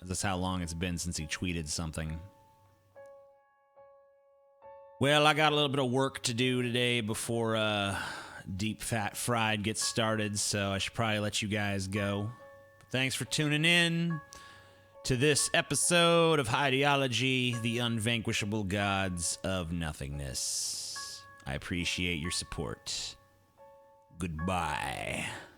S3: That's how long it's been since he tweeted something. Well, I got a little bit of work to do today before Deep Fat Fried gets started, so I should probably let you guys go. But thanks for tuning in to this episode of Ideology, the Unvanquishable Gods of Nothingness. I appreciate your support. Goodbye.